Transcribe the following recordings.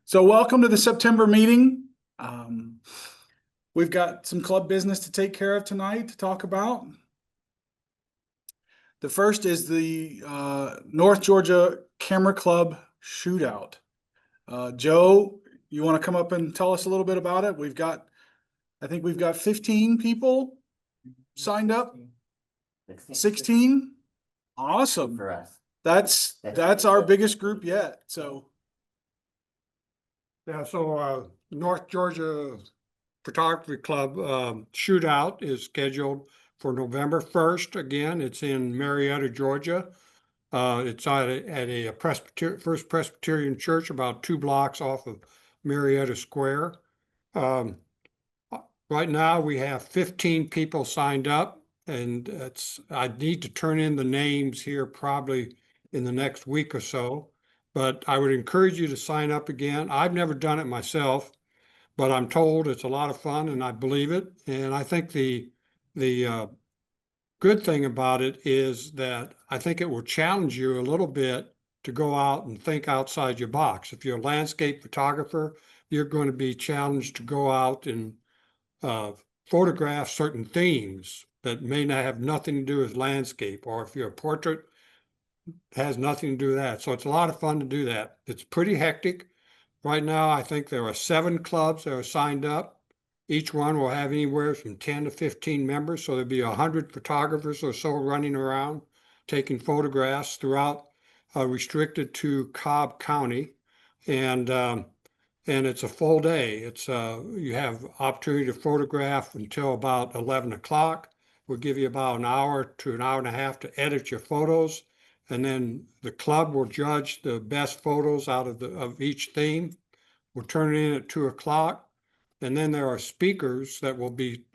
So welcome to the September meeting. We've got some club business to take care of tonight to talk about. The first is the North Georgia Camera Club shootout. Joe, you want to come up and tell us a little bit about it? I think we've got 15 people signed up. 16? Awesome. For us. That's our biggest group yet. So Yeah, so North Georgia Photography Club shootout is scheduled for November 1st. Again, it's in Marietta, Georgia. It's at a First Presbyterian Church about 2 blocks off of Marietta Square. Right now, we have 15 people signed up, and I need to turn in the names here probably in the next week or so. But I would encourage you to sign up again. I've never done it myself, but I'm told it's a lot of fun and I believe it. And I think the good thing about it is that I think it will challenge you a little bit to go out and think outside your box. If you're a landscape photographer, you're going to be challenged to go out and photograph certain themes that may not have nothing to do with landscape, or if you're a portrait, has nothing to do with that. So it's a lot of fun to do that. It's pretty hectic. Right now, I think there are 7 clubs that are signed up. Each one will have anywhere from 10 to 15 members. So there'll be 100 photographers or so running around, taking photographs throughout, restricted to Cobb County. And it's a full day. You have opportunity to photograph until about 11 o'clock. We'll give you about an hour to an hour and a half to edit your photos. And then the club will judge the best photos out of each theme. We'll turn it in at 2 o'clock. And then there are speakers that will be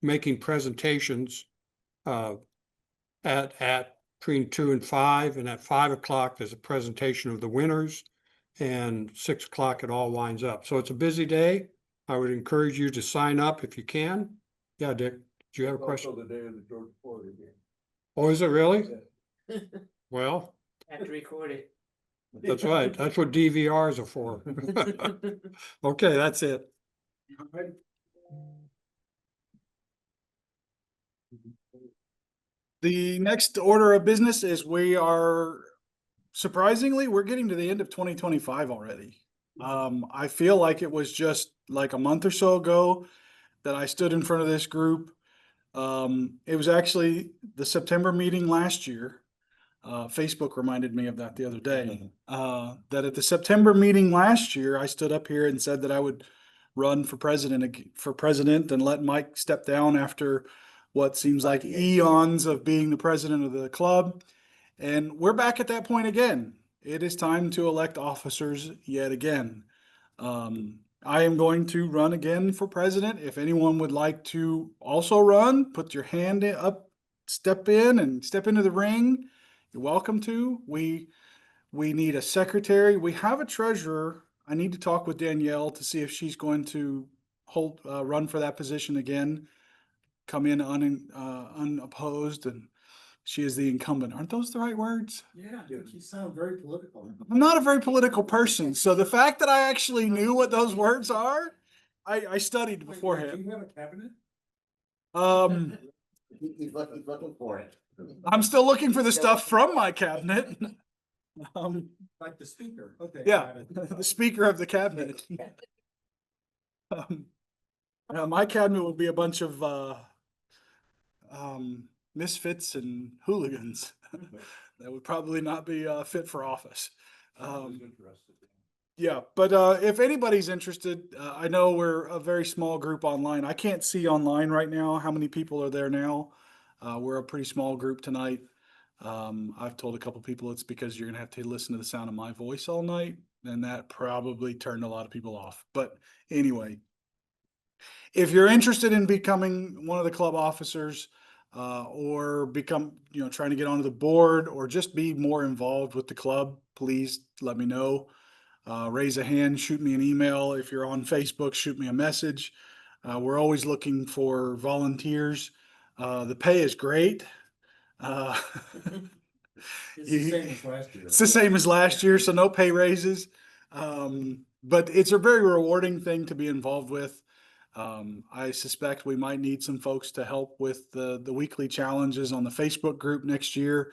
making presentations at between 2 and 5. And at 5 o'clock, there's a presentation of the winners. And 6 o'clock, it all winds up. So it's a busy day. I would encourage you to sign up if you can. Yeah, Dick, do you have a question? Also the day of the Georgia Florida game. Oh, is it really? Well, Have to record it. that's right. That's what DVRs are for. Okay, that's it. the next order of business is surprisingly, we're getting to the end of 2025 already. I feel like it was just like a month or so ago that I stood in front of this group. It was actually the September meeting last year. Facebook reminded me of that the other day. That at the September meeting last year, I stood up here and said that I would run for president and let Mike step down after what seems like eons of being the president of the club. And we're back at that point again. It is time to elect officers yet again. I am going to run again for president. If anyone would like to also run, put your hand up, step into the ring. You're welcome to. We need a secretary. We have a treasurer. I need to talk with Danielle to see if she's going to run for that position again. Come in unopposed, and she is the incumbent. Aren't those the right words? Yeah, you sound very political. I'm not a very political person, so the fact that I actually knew what those words are, I studied beforehand. Do you have a cabinet? He's looking for it. I'm still looking for the stuff from my cabinet. Like the speaker? Okay. Yeah, got it. the speaker of the cabinet. My cabinet would be a bunch of misfits and hooligans that would probably not be fit for office. Yeah, but if anybody's interested, I know we're a very small group online. I can't see online right now how many people are there now. We're a pretty small group tonight. I've told a couple people it's because you're gonna have to listen to the sound of my voice all night, and that probably turned a lot of people off. But anyway, if you're interested in becoming one of the club officers, or trying to get onto the board or just be more involved with the club, please let me know. Raise a hand, shoot me an email. If you're on Facebook, shoot me a message. We're always looking for volunteers. The pay is great. It's the same as last year. It's the same as last year, so no pay raises. But it's a very rewarding thing to be involved with. I suspect we might need some folks to help with the weekly challenges on the Facebook group next year.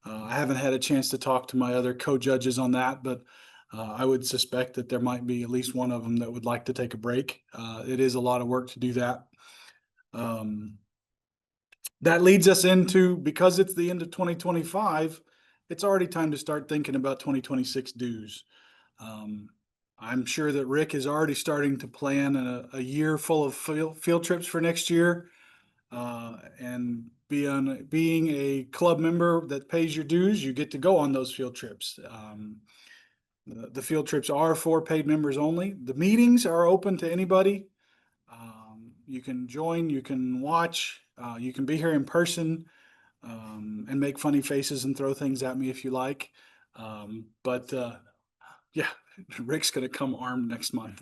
I haven't had a chance to talk to my other co-judges on that, but I would suspect that there might be at least one of them that would like to take a break. It is a lot of work to do that. That leads us into, because it's the end of 2025, it's already time to start thinking about 2026 dues. I'm sure that Rick is already starting to plan a year full of field trips for next year. And being a club member that pays your dues, you get to go on those field trips. The field trips are for paid members only. The meetings are open to anybody. You can join, you can watch, you can be here in person, and make funny faces and throw things at me if you like. Yeah, Rick's gonna come armed next month.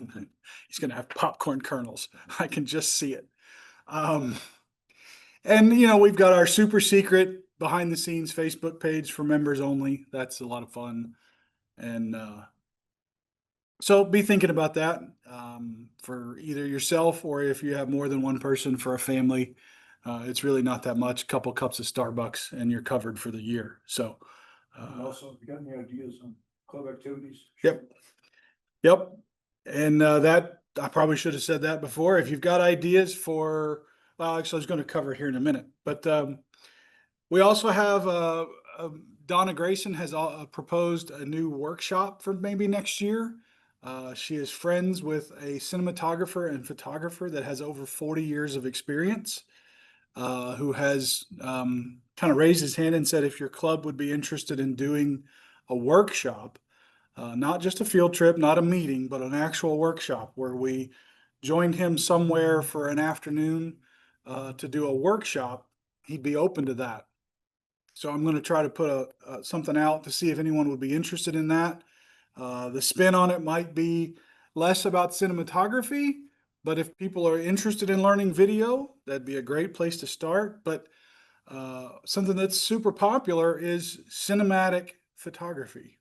He's gonna have popcorn kernels. I can just see it. And we've got our super secret behind the scenes Facebook page for members only. That's a lot of fun. And so be thinking about that for either yourself, or if you have more than one person, for a family. It's really not that much, couple cups of Starbucks and you're covered for the year. So And also, if you got any ideas on club activities? Yep. Yep. And that, I probably should have said that before. If you've got ideas for, well, actually, I was going to cover it here in a minute, but we also have Donna Grayson has proposed a new workshop for maybe next year. She is friends with a cinematographer and photographer that has over 40 years of experience, who has kind of raised his hand and said, if your club would be interested in doing a workshop, not just a field trip, not a meeting, but an actual workshop where we joined him somewhere for an afternoon to do a workshop, he'd be open to that. So I'm going to try to put something out to see if anyone would be interested in that. The spin on it might be less about cinematography, but if people are interested in learning video, that'd be a great place to start. But something that's super popular is cinematic photography,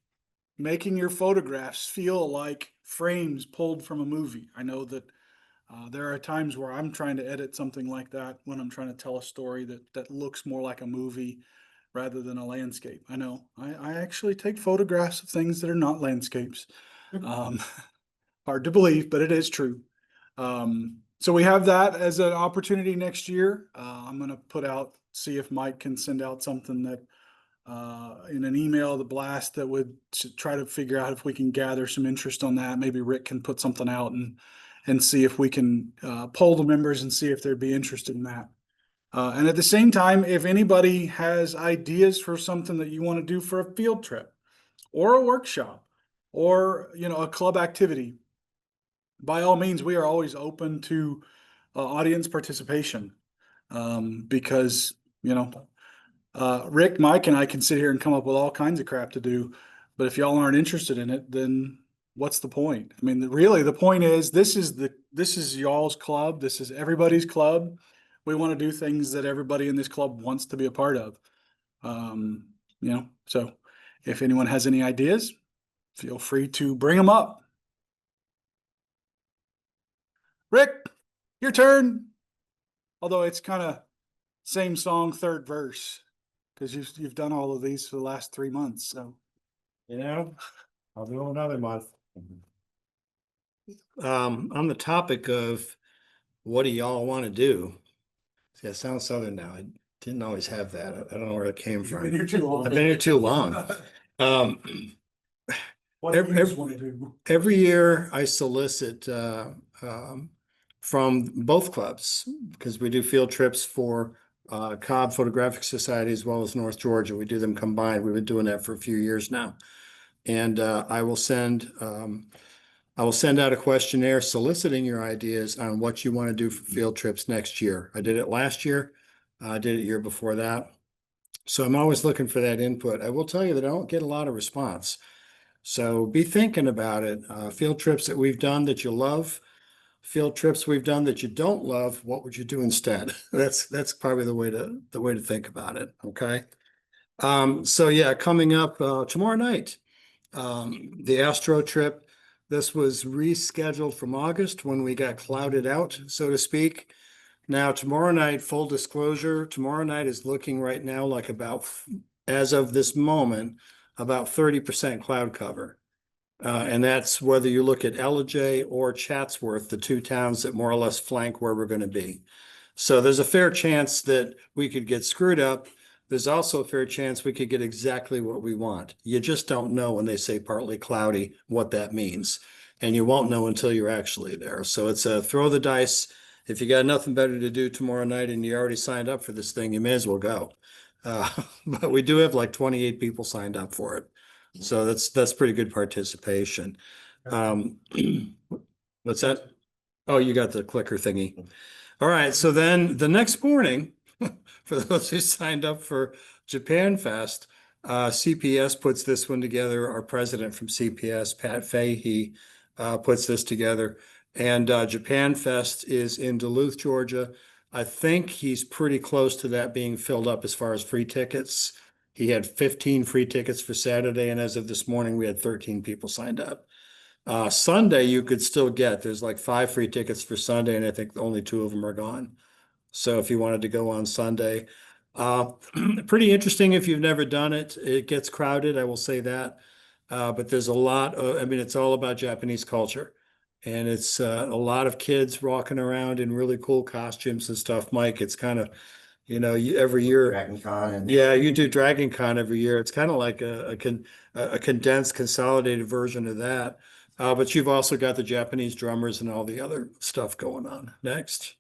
making your photographs feel like frames pulled from a movie. I know that there are times where I'm trying to edit something like that when I'm trying to tell a story that looks more like a movie rather than a landscape. I know I actually take photographs of things that are not landscapes. Hard to believe, but it is true. So we have that as an opportunity next year. I'm going to put out, see if Mike can send out something that in an email, the blast that would try to figure out if we can gather some interest on that. Maybe Rick can put something out and see if we can poll the members and see if they'd be interested in that. And at the same time, if anybody has ideas for something that you want to do for a field trip or a workshop or, a club activity, by all means, we are always open to audience participation, because, Rick, Mike, and I can sit here and come up with all kinds of crap to do. But if y'all aren't interested in it, then what's the point? I mean, really, the point is this is y'all's club. This is everybody's club. We want to do things that everybody in this club wants to be a part of. So if anyone has any ideas, feel free to bring them up. Rick, your turn. Although it's kind of same song, third verse, because you've done all of these for the last 3 months. So I'll do another month. On the topic of what do y'all want to do? See, I sound southern now. I didn't always have that. I don't know where it came from. You've been here too long. I've been here too long. What do you just want to do? Every year I solicit from both clubs, because we do field trips for Cobb Photographic Society as well as North Georgia. We do them combined. We've been doing that for a few years now. And I will send out a questionnaire soliciting your ideas on what you want to do for field trips next year. I did it last year. I did it year before that. So I'm always looking for that input. I will tell you that I don't get a lot of response. So be thinking about it. Field trips that we've done that you love, field trips we've done that you don't love, what would you do instead? That's probably the way to think about it. Okay. So yeah, coming up tomorrow night, the Astro trip. This was rescheduled from August when we got clouded out, so to speak. Now, tomorrow night, full disclosure, tomorrow night is looking right now like about, as of this moment, about 30% cloud cover. And that's whether you look at Ellijay or Chatsworth, the two towns that more or less flank where we're gonna be. So there's a fair chance that we could get screwed up. There's also a fair chance we could get exactly what we want. You just don't know when they say partly cloudy, what that means. And you won't know until you're actually there. So it's a throw the dice. If you got nothing better to do tomorrow night and you already signed up for this thing, you may as well go. But we do have like 28 people signed up for it. So that's pretty good participation. What's that? Oh, you got the clicker thingy. All right, so then the next morning, for those who signed up for Japan Fest, CPS puts this one together. Our president from CPS, Pat Fahey, puts this together. And Japan Fest is in Duluth, Georgia. I think he's pretty close to that being filled up as far as free tickets. He had 15 free tickets for Saturday, and as of this morning, we had 13 people signed up. Sunday, you could still get, there's like 5 free tickets for Sunday, and I think only 2 of them are gone. So if you wanted to go on Sunday, pretty interesting if you've never done it. It gets crowded, I will say that. But there's a lot of, I mean, it's all about Japanese culture. And it's a lot of kids walking around in really cool costumes and stuff. Mike, it's kind of, every year. Dragon Con and. Yeah, you do Dragon Con every year. It's kind of like a condensed, consolidated version of that. But you've also got the Japanese drummers and all the other stuff going on. Next.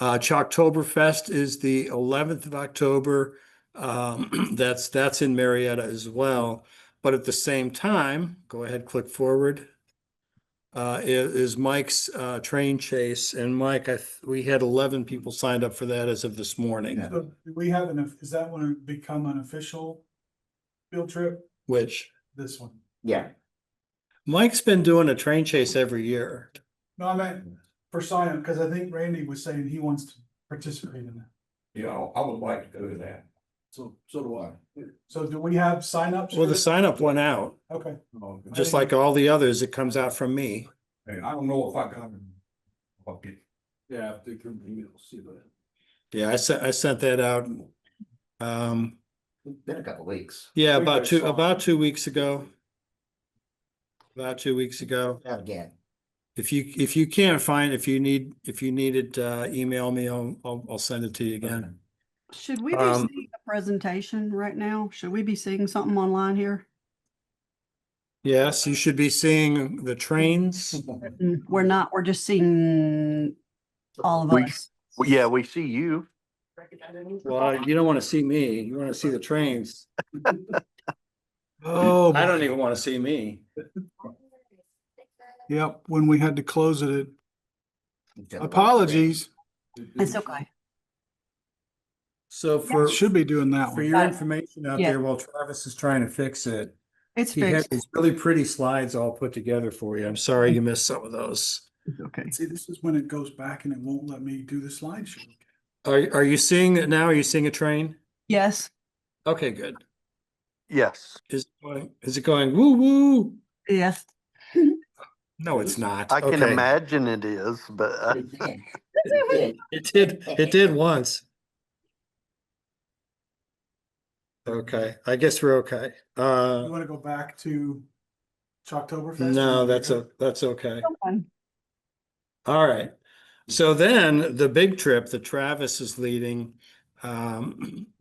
Chalktoberfest is the 11th of October. That's in Marietta as well. But at the same time, go ahead, click forward. Is Mike's train chase. And Mike, we had 11 people signed up for that as of this morning. So do we have is that going to become an official field trip? Which This one? Yeah, Mike's been doing a train chase every year. No, I meant for sign up, because I think Randy was saying he wants to participate in that. Yeah, I would like to do that. So do I. So do we have signups? Well, the sign up went out, Okay. just like all the others. It comes out from me. Hey, I don't know if I got it. Okay. Yeah, they can email, see that. Yeah, I sent that out. it's been a couple weeks. Yeah, We about got some. 2 weeks ago. About 2 weeks ago. Not again. If you can't find, if you need it, email me. I'll send it to you again. Should we be Um, seeing a presentation right now? Should we be seeing something online here? Yes, you should be seeing the trains. We're not, we're just seeing all of We- us. Well, yeah, we see you. Well, you don't want to see me. You want to see the trains. Oh, I don't even want to see me. yep, when we had to close it, apologies. It's okay. So for Should be doing that for one. your information out Yeah. there, while Travis is trying to fix it, It's he had fixed. these really pretty slides all put together for you. I'm sorry you missed some of those. Okay. See, this is when it goes back and it won't let me do the slideshow. Are you seeing it now? Are you seeing a train? Yes, Okay, good. Yes, Is it going woo woo? yes. No, it's not. I can Okay. imagine it is, but It did once. Okay, I guess we're okay. You want to go back to Chalktoberfest? No, that's okay. Someone. All right. So then the big trip that Travis is leading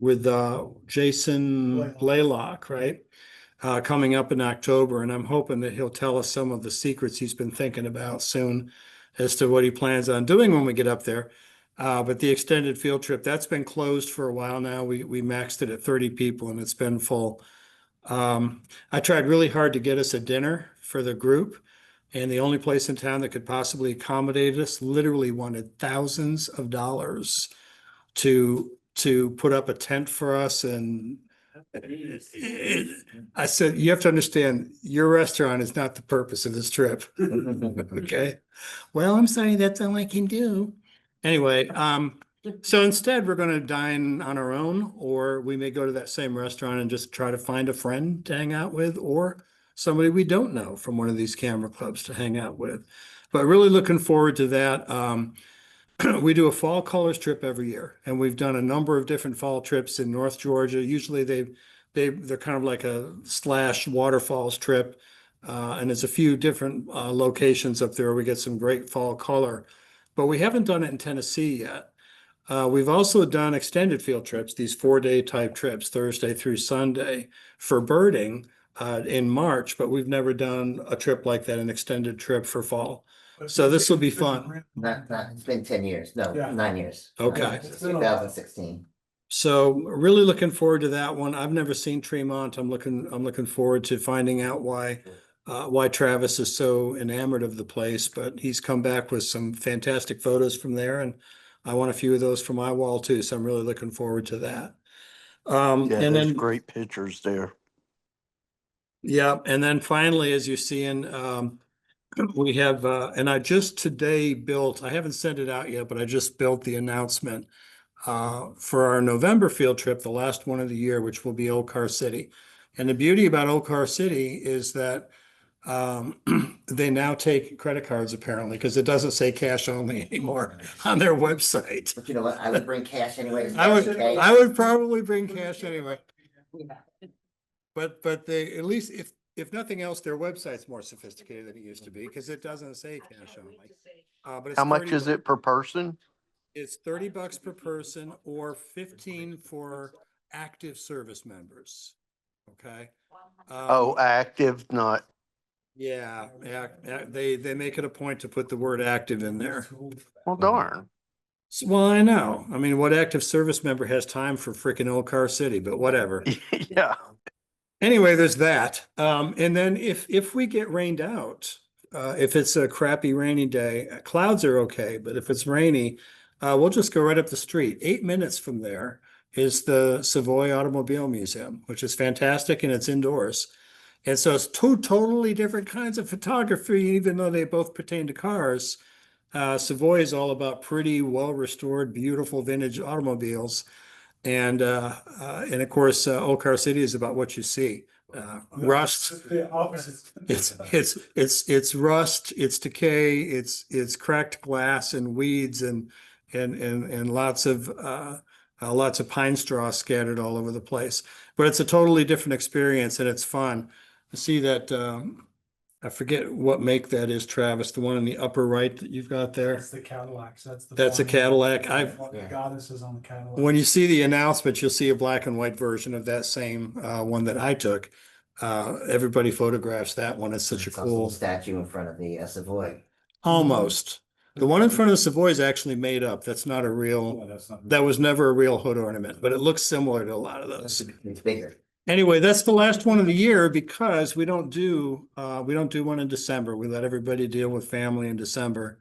with Jason Blaylock, right? Coming up in October, and I'm hoping that he'll tell us some of the secrets he's been thinking about soon as to what he plans on doing when we get up there. But the extended field trip, that's been closed for a while now. We maxed it at 30 people and it's been full. I tried really hard to get us a dinner for the group. And the only place in town that could possibly accommodate us literally wanted thousands of dollars to put up a tent for us. And I said, you have to understand, your restaurant is not the purpose of this trip. Okay. Well, I'm sorry, that's all I can do. Anyway, so instead we're going to dine on our own, or we may go to that same restaurant and just try to find a friend to hang out with, or somebody we don't know from one of these camera clubs to hang out with. But really looking forward to that. We do a fall colors trip every year, and we've done a number of different fall trips in North Georgia. Usually they're kind of like a / waterfalls trip. And there's a few different locations up there. We get some great fall color, but we haven't done it in Tennessee yet. We've also done extended field trips, these 4-day type trips, Thursday through Sunday for birding in March, but we've never done a trip like that, an extended trip for fall. So this will be fun. It's been 10 years, no, Yeah. 9 years. Okay. Since 2016. So really looking forward to that one. I've never seen Tremont. I'm looking forward to finding out why Travis is so enamored of the place, but he's come back with some fantastic photos from there, and I want a few of those for my wall too. So I'm really looking forward to that. Yeah, And there's then, great pictures there. yeah, and then finally, as you're seeing, we have, and I just today built, I haven't sent it out yet, but I just built the announcement for our November field trip, the last one of the year, which will be Old Car City. And the beauty about Old Car City is that they now take credit cards apparently, because it doesn't say cash only anymore on their website. But you know what? I would bring cash anyway. I would probably bring cash anyway, but they, at least if nothing else, their website's more sophisticated than it used to be, because it doesn't say cash only. But it's How much 30 is it per person? It's $30 per person or 15 for active service members. Okay. Oh, active, not, Yeah, they make it a point to put the word active in there. well, darn. Well, I know. I mean, what active service member has time for freaking Old Car City, but whatever. Yeah. Anyway, there's that. And then if we get rained out, if it's a crappy rainy day, clouds are okay, but if it's rainy, we'll just go right up the street. 8 minutes from there is the Savoy Automobile Museum, which is fantastic, and it's indoors. And so it's two totally different kinds of photography, even though they both pertain to cars. Savoy is all about pretty, well-restored, beautiful vintage automobiles. And of course, Old Car City is about what you see. Rust. The opposite. It's rust, it's decay, it's cracked glass and weeds and lots of pine straw scattered all over the place. But it's a totally different experience, and it's fun. I see that, I forget what make that is, Travis, the one in the upper right that you've got there. That's the Cadillacs. That's a Cadillac. The goddess is on the Cadillac. When you see the announcement, you'll see a black and white version of that same one that I took. Everybody photographs that one. It's such a It's also cool, a statue in front of the Savoy. almost. The one in front of the Savoy is actually made up. That's not a real, that was never a real hood ornament, but it looks similar to a lot of those. It's bigger. Anyway, that's the last one of the year, because we don't do one in December. We let everybody deal with family in December.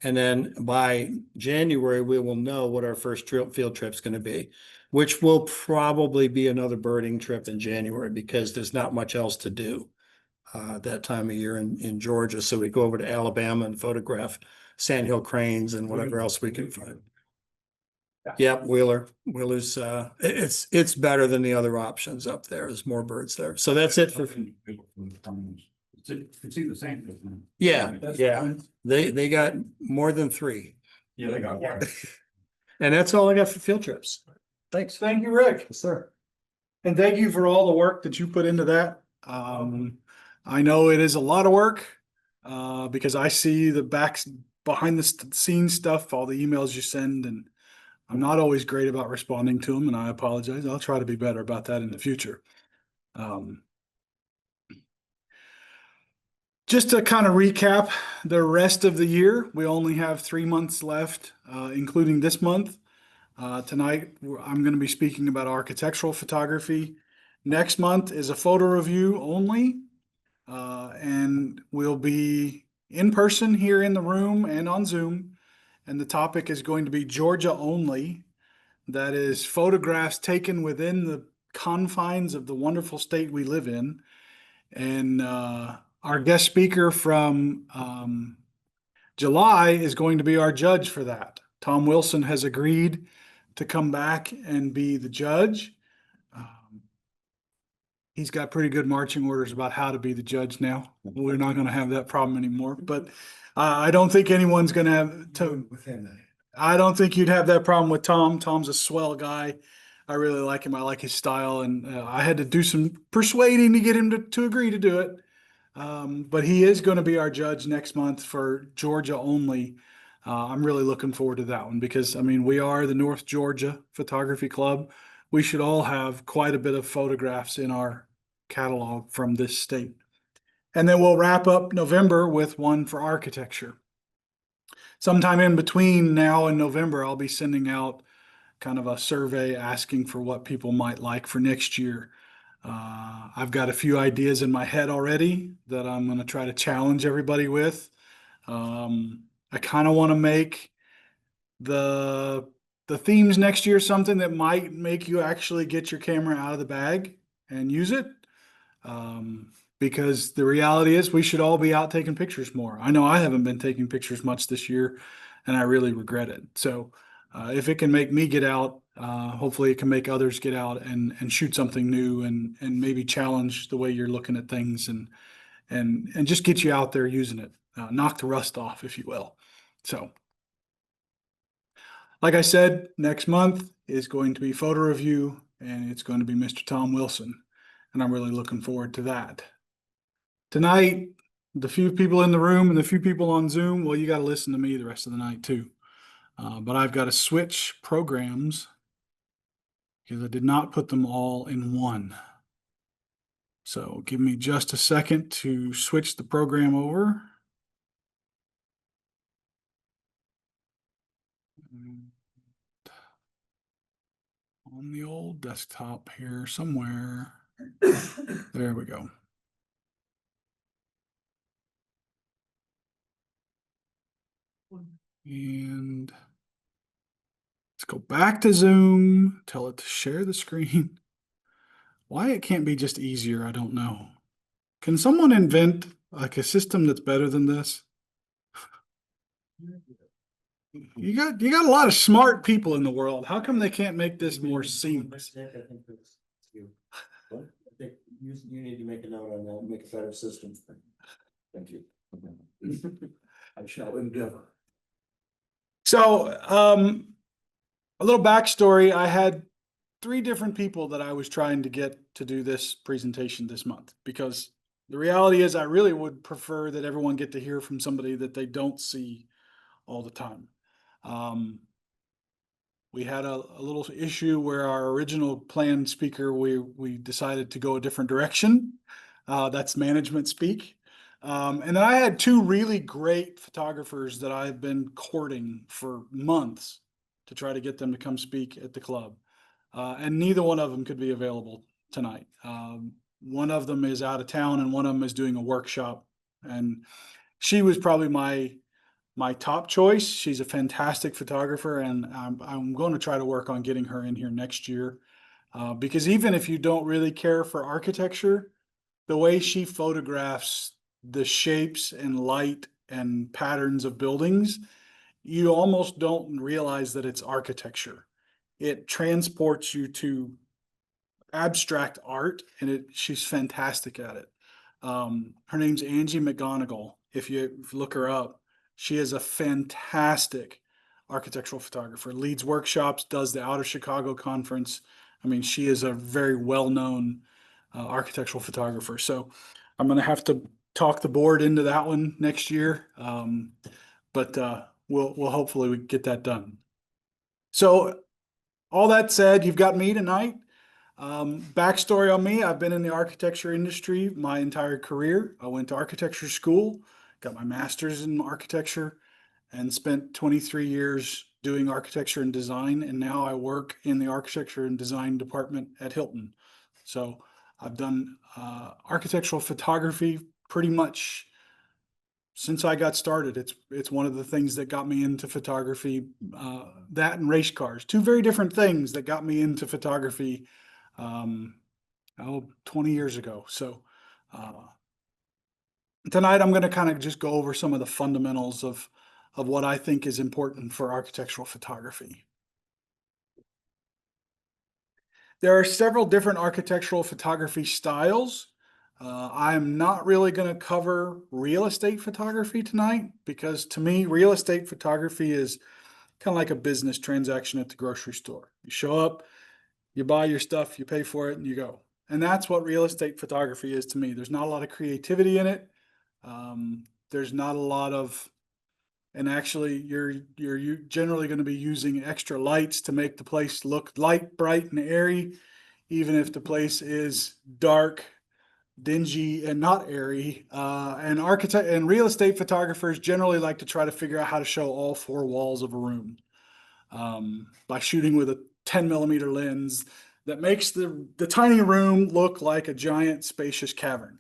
And then by January, we will know what our first field trip's going to be, which will probably be another birding trip in January, because there's not much else to do that time of year in Georgia. So we go over to Alabama and photograph sandhill cranes and whatever else we can find. Yep, Wheeler's, it's better than the other options up there. There's more birds there. So that's it for, It's the same. yeah, yeah. They got more than 3. Yeah, they got one. And that's all I got for field trips. Thanks. Thank you, Rick. Yes, sir. And thank you for all the work that you put into that. I know it is a lot of work, because I see the behind the scenes stuff, all the emails you send, and I'm not always great about responding to them, and I apologize. I'll try to be better about that in the future. Just to kind of recap the rest of the year, we only have 3 months left, including this month. Tonight, I'm going to be speaking about architectural photography. Next month is a photo review only, and we'll be in person here in the room and on Zoom. And the topic is going to be Georgia only. That is photographs taken within the confines of the wonderful state we live in. And our guest speaker from July is going to be our judge for that. Tom Wilson has agreed to come back and be the judge. he's got pretty good marching orders about how to be the judge now. We're not going to have that problem anymore. But I don't think anyone's going to have to. I don't think you'd have that problem with Tom. Tom's a swell guy. I really like him. I like his style, and I had to do some persuading to get him to agree to do it. But he is going to be our judge next month for Georgia only. I'm really looking forward to that one because, I mean, we are the North Georgia Photography Club. We should all have quite a bit of photographs in our catalog from this state. And then we'll wrap up November with one for architecture. Sometime in between now and November, I'll be sending out kind of a survey asking for what people might like for next year. I've got a few ideas in my head already that I'm going to try to challenge everybody with. I kind of want to make the themes next year something that might make you actually get your camera out of the bag and use it. Because the reality is we should all be out taking pictures more. I know I haven't been taking pictures much this year, and I really regret it. So if it can make me get out, hopefully it can make others get out and shoot something new and maybe challenge the way you're looking at things and just get you out there using it, knock the rust off, if you will. So, like I said, next month is going to be photo review, and it's going to be Mr. Tom Wilson, and I'm really looking forward to that. Tonight, the few people in the room and the few people on Zoom, well, you got to listen to me the rest of the night too. But I've got to switch programs because I did not put them all in one. So give me just a second to switch the program over. On the old desktop here somewhere. There we go. And let's go back to Zoom, tell it to share the screen. Why it can't be just easier, I don't know. Can someone invent like a system that's better than this? You got a lot of smart people in the world. How come they can't make this more seamless? I think you need to make a note on that, make a better system. Thank you. I shall endeavor. So, a little backstory. I had 3 different people that I was trying to get to do this presentation this month because the reality is I really would prefer that everyone get to hear from somebody that they don't see all the time. We had a little issue where our original planned speaker, we decided to go a different direction. That's management speak. And then I had 2 really great photographers that I've been courting for months to try to get them to come speak at the club. And neither one of them could be available tonight. One of them is out of town and one of them is doing a workshop. And she was probably my top choice. She's a fantastic photographer, and I'm going to try to work on getting her in here next year. Because even if you don't really care for architecture, the way she photographs the shapes and light and patterns of buildings, you almost don't realize that it's architecture. It transports you to abstract art, and she's fantastic at it. Her name's Angie McGonigal. If you look her up, she is a fantastic architectural photographer, leads workshops, does the Outer Chicago Conference. I mean, she is a very well-known architectural photographer. So I'm going to have to talk the board into that one next year. But we'll hopefully get that done. So all that said, you've got me tonight. Backstory on me, I've been in the architecture industry my entire career. I went to architecture school, got my master's in architecture, and spent 23 years doing architecture and design. And now I work in the architecture and design department at Hilton. So I've done architectural photography pretty much since I got started. It's one of the things that got me into photography, that and race cars, 2 very different things that got me into photography 20 years ago. So tonight I'm going to kind of just go over some of the fundamentals of what I think is important for architectural photography. There are several different architectural photography styles. I'm not really going to cover real estate photography tonight because to me, real estate photography is kind of like a business transaction at the grocery store. You show up, you buy your stuff, you pay for it, and you go. And that's what real estate photography is to me. There's not a lot of creativity in it. There's not a lot of, and actually, you're generally going to be using extra lights to make the place look light, bright, and airy, even if the place is dark, dingy, and not airy. And architect and real estate photographers generally like to try to figure out how to show all four walls of a room by shooting with a 10 mm lens that makes the tiny room look like a giant spacious cavern.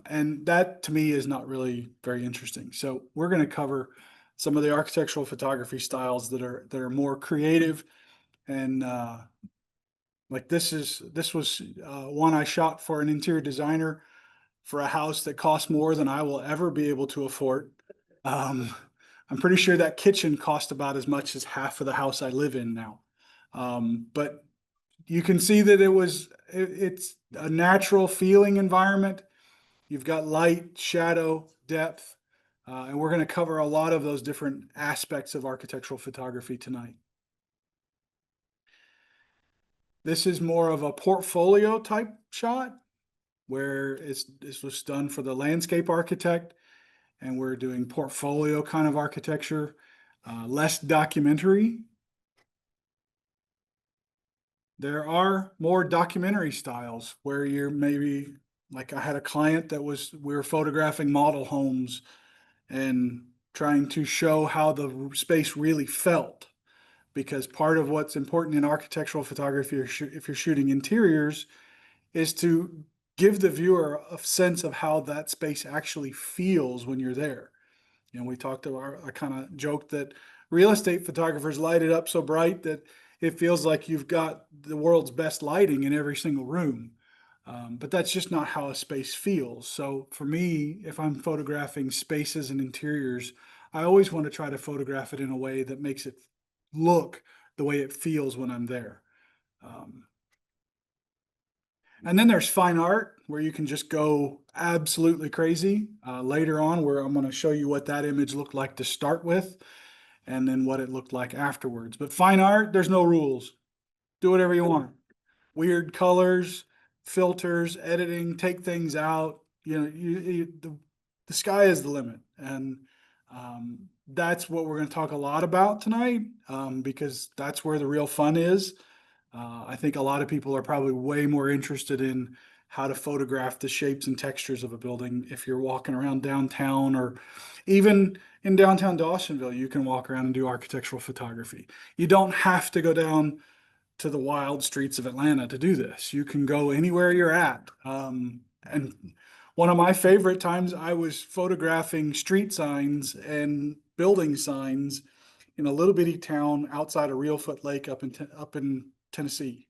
And that to me is not really very interesting. So we're going to cover some of the architectural photography styles that are more creative and like this was one I shot for an interior designer for a house that cost more than I will ever be able to afford. I'm pretty sure that kitchen cost about as much as half of the house I live in now. But you can see that it's a natural feeling environment. You've got light, shadow, depth, and we're going to cover a lot of those different aspects of architectural photography tonight. This is more of a portfolio type shot where this was done for the landscape architect, and we're doing portfolio kind of architecture, less documentary. There are more documentary styles where you're maybe like I had a client that we were photographing model homes and trying to show how the space really felt. Because part of what's important in architectural photography, if you're shooting interiors, is to give the viewer a sense of how that space actually feels when you're there. You know, we talked about, I kind of joked that real estate photographers light it up so bright that it feels like you've got the world's best lighting in every single room. But that's just not how a space feels. So for me, if I'm photographing spaces and interiors, I always want to try to photograph it in a way that makes it look the way it feels when I'm there. And then there's fine art where you can just go absolutely crazy. Later on, where I'm going to show you what that image looked like to start with and then what it looked like afterwards. But fine art, there's no rules. Do whatever you want. Weird colors, filters, editing, take things out. You know, the sky is the limit. And that's what we're going to talk a lot about tonight because that's where the real fun is. I think a lot of people are probably way more interested in how to photograph the shapes and textures of a building. If you're walking around downtown or even in downtown Dawsonville, you can walk around and do architectural photography. You don't have to go down to the wild streets of Atlanta to do this. You can go anywhere you're at. And one of my favorite times, I was photographing street signs and building signs in a little bitty town outside of Reelfoot Lake up in Tennessee.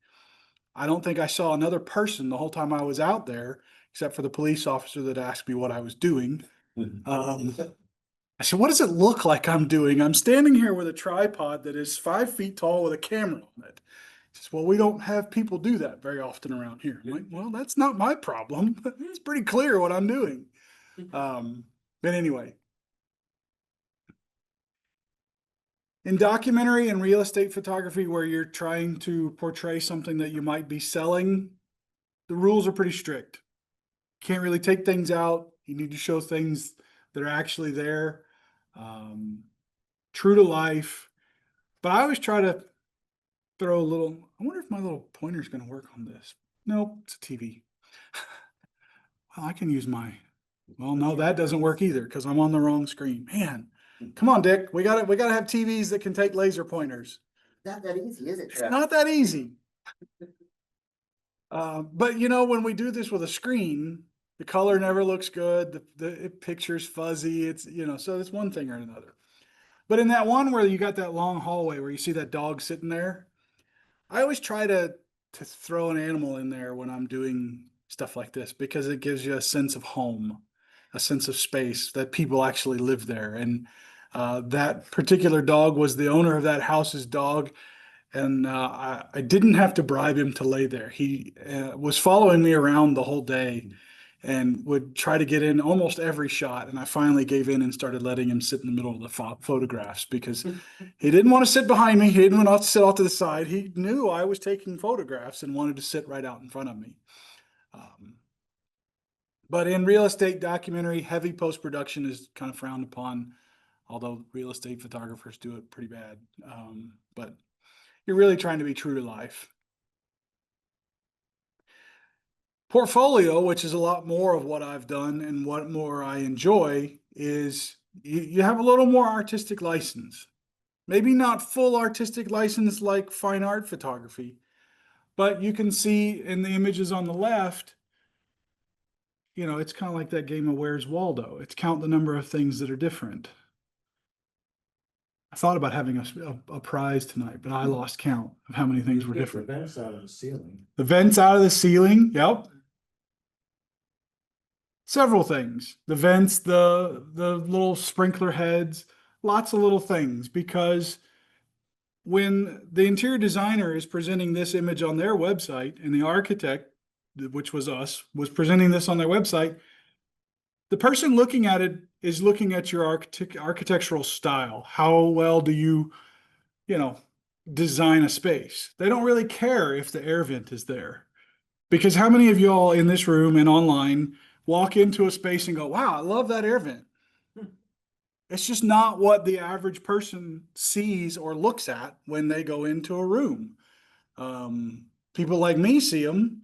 I don't think I saw another person the whole time I was out there, except for the police officer that asked me what I was doing. I said, what does it look like I'm doing? I'm standing here with a tripod that is 5 feet tall with a camera on it. He says, well, we don't have people do that very often around here. I'm like, well, that's not my problem. It's pretty clear what I'm doing. But anyway, in documentary and real estate photography, where you're trying to portray something that you might be selling, the rules are pretty strict. Can't really take things out. You need to show things that are actually there, true to life. But I always try to throw a little, I wonder if my little pointer is going to work on this. Nope, it's a TV. Well, I can use well, no, that doesn't work either because I'm on the wrong screen. Man, come on, Dick. We gotta have TVs that can take laser pointers. Not that easy, is it, It's Trev? not that easy. But you know, when we do this with a screen, the color never looks good. The picture's fuzzy. It's, you know, so it's one thing or another. But in that one where you got that long hallway where you see that dog sitting there, I always try to throw an animal in there when I'm doing stuff like this because it gives you a sense of home, a sense of space that people actually live there. And that particular dog was the owner of that house's dog. And I didn't have to bribe him to lay there. He was following me around the whole day and would try to get in almost every shot. And I finally gave in and started letting him sit in the middle of the photographs because he didn't want to sit behind me. He didn't want to sit off to the side. He knew I was taking photographs and wanted to sit right out in front of me. But in real estate documentary, heavy post-production is kind of frowned upon, although real estate photographers do it pretty bad. But you're really trying to be true to life. Portfolio, which is a lot more of what I've done and what more I enjoy, is you have a little more artistic license. Maybe not full artistic license like fine art photography, but you can see in the images on the left, you know, it's kind of like that game of Where's Waldo. It's count the number of things that are different. I thought about having a prize tonight, but I lost count of how many things were different. The vents out of the ceiling. The vents out of the ceiling, yep. Several things. The vents, the little sprinkler heads, lots of little things, because when the interior designer is presenting this image on their website and the architect, which was us, was presenting this on their website, the person looking at it is looking at your architectural style. How well do you, design a space? They don't really care if the air vent is there. Because how many of y'all in this room and online walk into a space and go, wow, I love that air vent? It's just not what the average person sees or looks at when they go into a room. People like me see them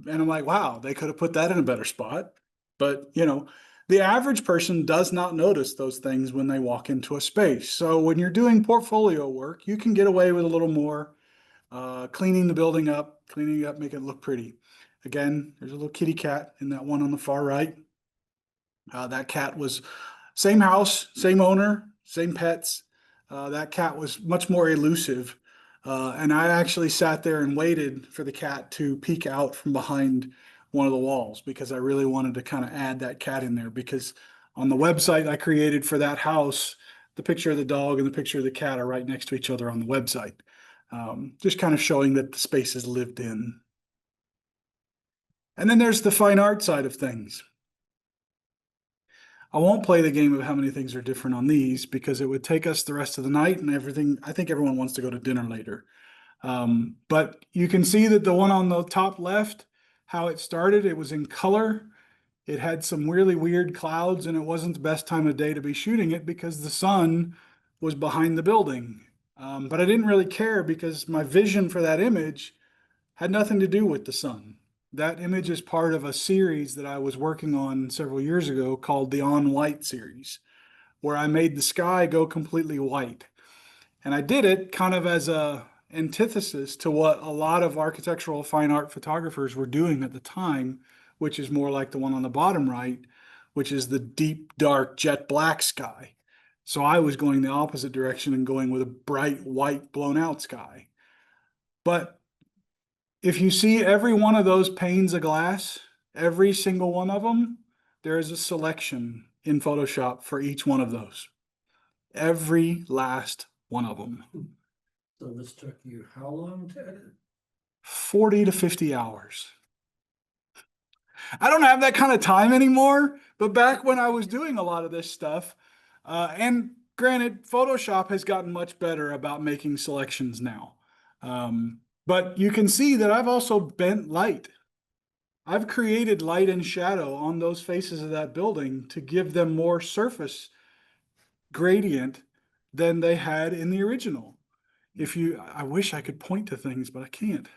and I'm like, wow, they could have put that in a better spot. But, the average person does not notice those things when they walk into a space. So when you're doing portfolio work, you can get away with a little more cleaning up, make it look pretty. Again, there's a little kitty cat in that one on the far right. That cat was same house, same owner, same pets. That cat was much more elusive. And I actually sat there and waited for the cat to peek out from behind one of the walls because I really wanted to kind of add that cat in there, because on the website I created for that house, the picture of the dog and the picture of the cat are right next to each other on the website. Just kind of showing that the space is lived in. And then there's the fine art side of things. I won't play the game of how many things are different on these because it would take us the rest of the night and everything. I think everyone wants to go to dinner later. But you can see that the one on the top left, how it started, it was in color. It had some really weird clouds and it wasn't the best time of day to be shooting it because the sun was behind the building. But I didn't really care because my vision for that image had nothing to do with the sun. That image is part of a series that I was working on several years ago called the On White series, where I made the sky go completely white. And I did it kind of as a antithesis to what a lot of architectural fine art photographers were doing at the time, which is more like the one on the bottom right, which is the deep, dark jet black sky. So I was going the opposite direction and going with a bright, white, blown out sky. But if you see every one of those panes of glass, every single one of them, there is a selection in Photoshop for each one of those. Every last one of them. So this took you how long to edit? 40 to 50 hours. I don't have that kind of time anymore, but back when I was doing a lot of this stuff, and granted, Photoshop has gotten much better about making selections now. But you can see that I've also bent light. I've created light and shadow on those faces of that building to give them more surface gradient than they had in the original. I wish I could point to things, but I can't.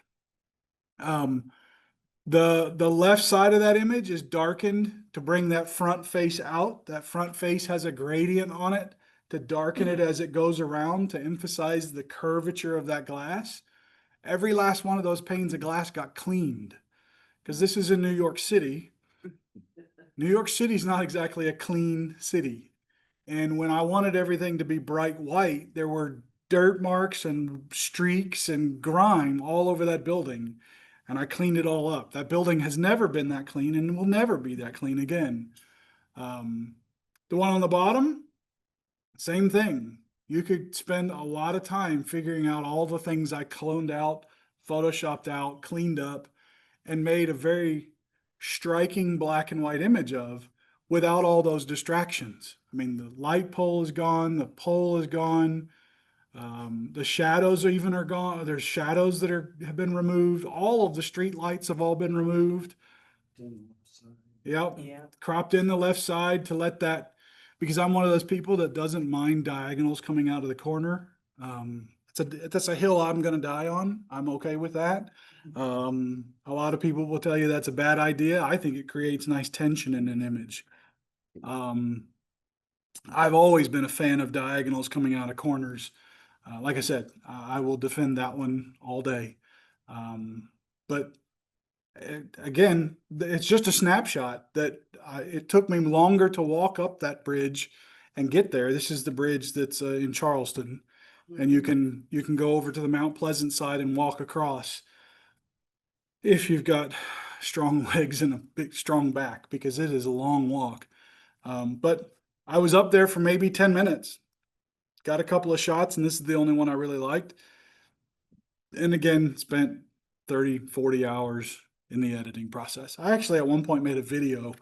The left side of that image is darkened to bring that front face out. That front face has a gradient on it to darken it as it goes around to emphasize the curvature of that glass. Every last one of those panes of glass got cleaned because this is in New York City. New York City is not exactly a clean city. And when I wanted everything to be bright white, there were dirt marks and streaks and grime all over that building. And I cleaned it all up. That building has never been that clean and will never be that clean again. The one on the bottom, same thing. You could spend a lot of time figuring out all the things I cloned out, photoshopped out, cleaned up, and made a very striking black and white image of without all those distractions. I mean, the light pole is gone, the pole is gone, the shadows even are gone. There's shadows that have been removed. All of the street lights have all been removed. Yep. Yeah. Cropped in the left side to let that, because I'm one of those people that doesn't mind diagonals coming out of the corner. That's a hill I'm gonna die on. I'm okay with that. A lot of people will tell you that's a bad idea. I think it creates nice tension in an image. I've always been a fan of diagonals coming out of corners. Like I said, I will defend that one all day. But again, it's just a snapshot that it took me longer to walk up that bridge and get there. This is the bridge that's in Charleston, and you can go over to the Mount Pleasant side and walk across if you've got strong legs and a big strong back, because it is a long walk. But I was up there for maybe 10 minutes, got a couple of shots, and this is the only one I really liked. And again, spent 30, 40 hours in the editing process. I actually at one point made a video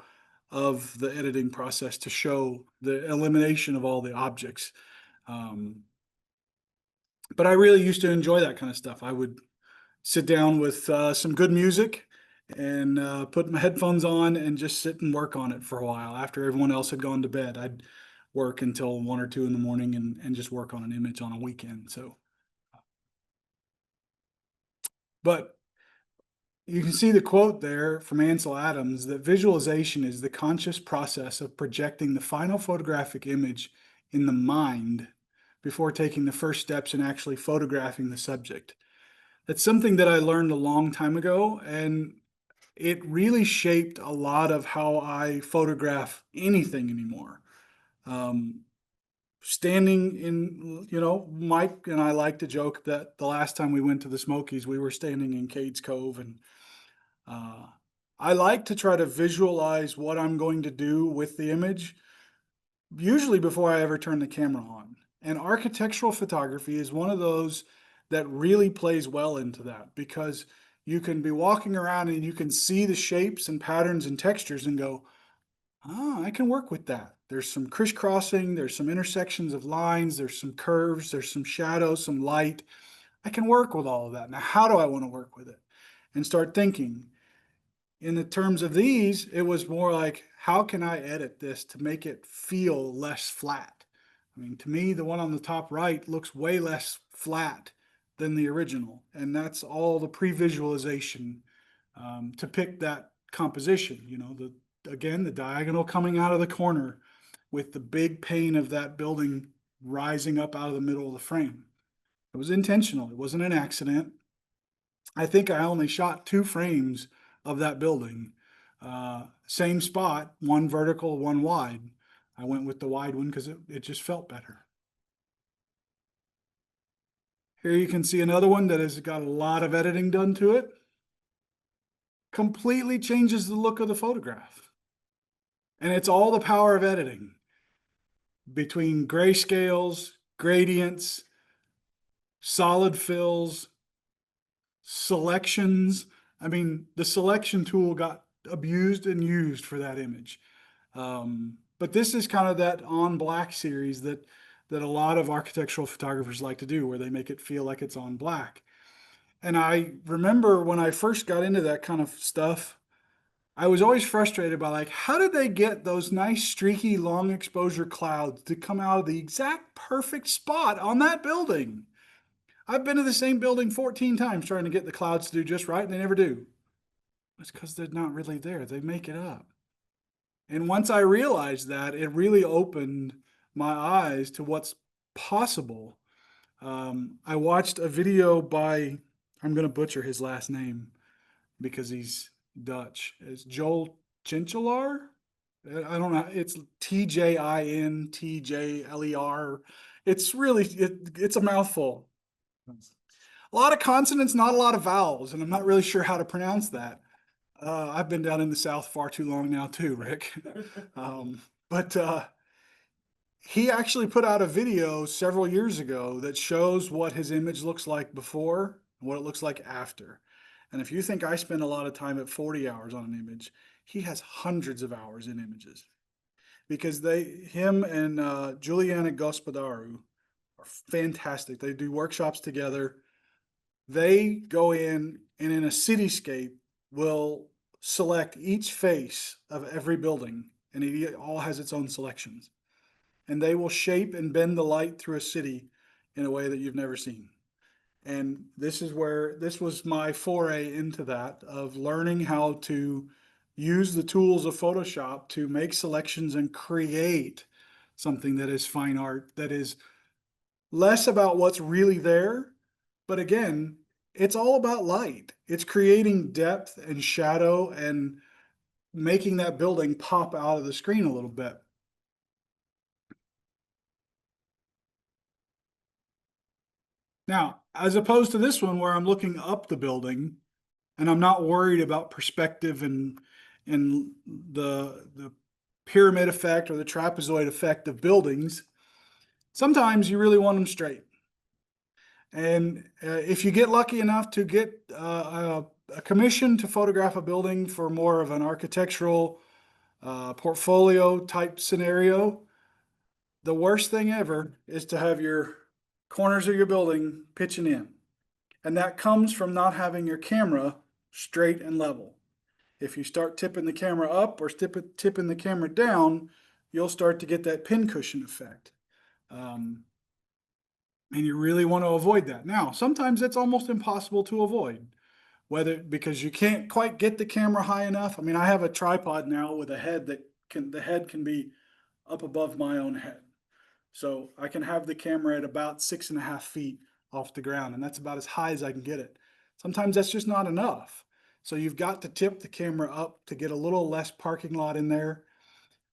of the editing process to show the elimination of all the objects. But I really used to enjoy that kind of stuff. I would sit down with some good music and put my headphones on and just sit and work on it for a while. After everyone else had gone to bed, I'd work until 1 or 2 in the morning and just work on an image on a weekend. But you can see the quote there from Ansel Adams that visualization is the conscious process of projecting the final photographic image in the mind before taking the first steps in actually photographing the subject. That's something that I learned a long time ago, and it really shaped a lot of how I photograph anything anymore. Standing in, Mike and I like to joke that the last time we went to the Smokies, we were standing in Cades Cove, and I like to try to visualize what I'm going to do with the image, usually before I ever turn the camera on. And architectural photography is one of those that really plays well into that, because you can be walking around and you can see the shapes and patterns and textures and go, I can work with that. There's some crisscrossing, there's some intersections of lines, there's some curves, there's some shadows, some light. I can work with all of that. Now, how do I want to work with it? And start thinking. In the terms of these, it was more like, how can I edit this to make it feel less flat? I mean, to me, the one on the top right looks way less flat than the original. And that's all the pre-visualization to pick that composition. Again, the diagonal coming out of the corner with the big pane of that building rising up out of the middle of the frame. It was intentional. It wasn't an accident. I think I only shot 2 frames of that building. Same spot, one vertical, one wide. I went with the wide one because it just felt better. Here you can see another one that has got a lot of editing done to it. Completely changes the look of the photograph. And it's all the power of editing. Between grayscales, gradients, solid fills, selections. I mean, the selection tool got abused and used for that image. But this is kind of that on black series that a lot of architectural photographers like to do, where they make it feel like it's on black. And I remember when I first got into that kind of stuff, I was always frustrated by, like, how did they get those nice streaky long exposure clouds to come out of the exact perfect spot on that building? I've been to the same building 14 times trying to get the clouds to do just right, and they never do. It's because they're not really there. They make it up. And once I realized that, it really opened my eyes to what's possible. I watched a video by, I'm going to butcher his last name because he's Dutch. It's Joel Chinchelar. I don't know. It's Tjintjler. It's really, it's a mouthful. A lot of consonants, not a lot of vowels, and I'm not really sure how to pronounce that. I've been down in the South far too long now too, Rick. But he actually put out a video several years ago that shows what his image looks like before and what it looks like after. And if you think I spend a lot of time at 40 hours on an image, he has hundreds of hours in images because him and Juliana Gospodaru are fantastic. They do workshops together. They go in and in a cityscape will select each face of every building, and it all has its own selections. And they will shape and bend the light through a city in a way that you've never seen. And this was my foray into that, of learning how to use the tools of Photoshop to make selections and create something that is fine art, that is less about what's really there. But again, it's all about light. It's creating depth and shadow and making that building pop out of the screen a little bit. Now, as opposed to this one where I'm looking up the building and I'm not worried about perspective and the pyramid effect or the trapezoid effect of buildings, sometimes you really want them straight. And if you get lucky enough to get a commission to photograph a building for more of an architectural portfolio type scenario, the worst thing ever is to have your corners of your building pitching in. And that comes from not having your camera straight and level. If you start tipping the camera up or tipping the camera down, you'll start to get that pincushion effect. And you really want to avoid that. Now, sometimes it's almost impossible to avoid, whether because you can't quite get the camera high enough. I mean, I have a tripod now with a head the head can be up above my own head. So I can have the camera at about 6.5 feet off the ground, and that's about as high as I can get it. Sometimes that's just not enough. So you've got to tip the camera up to get a little less parking lot in there.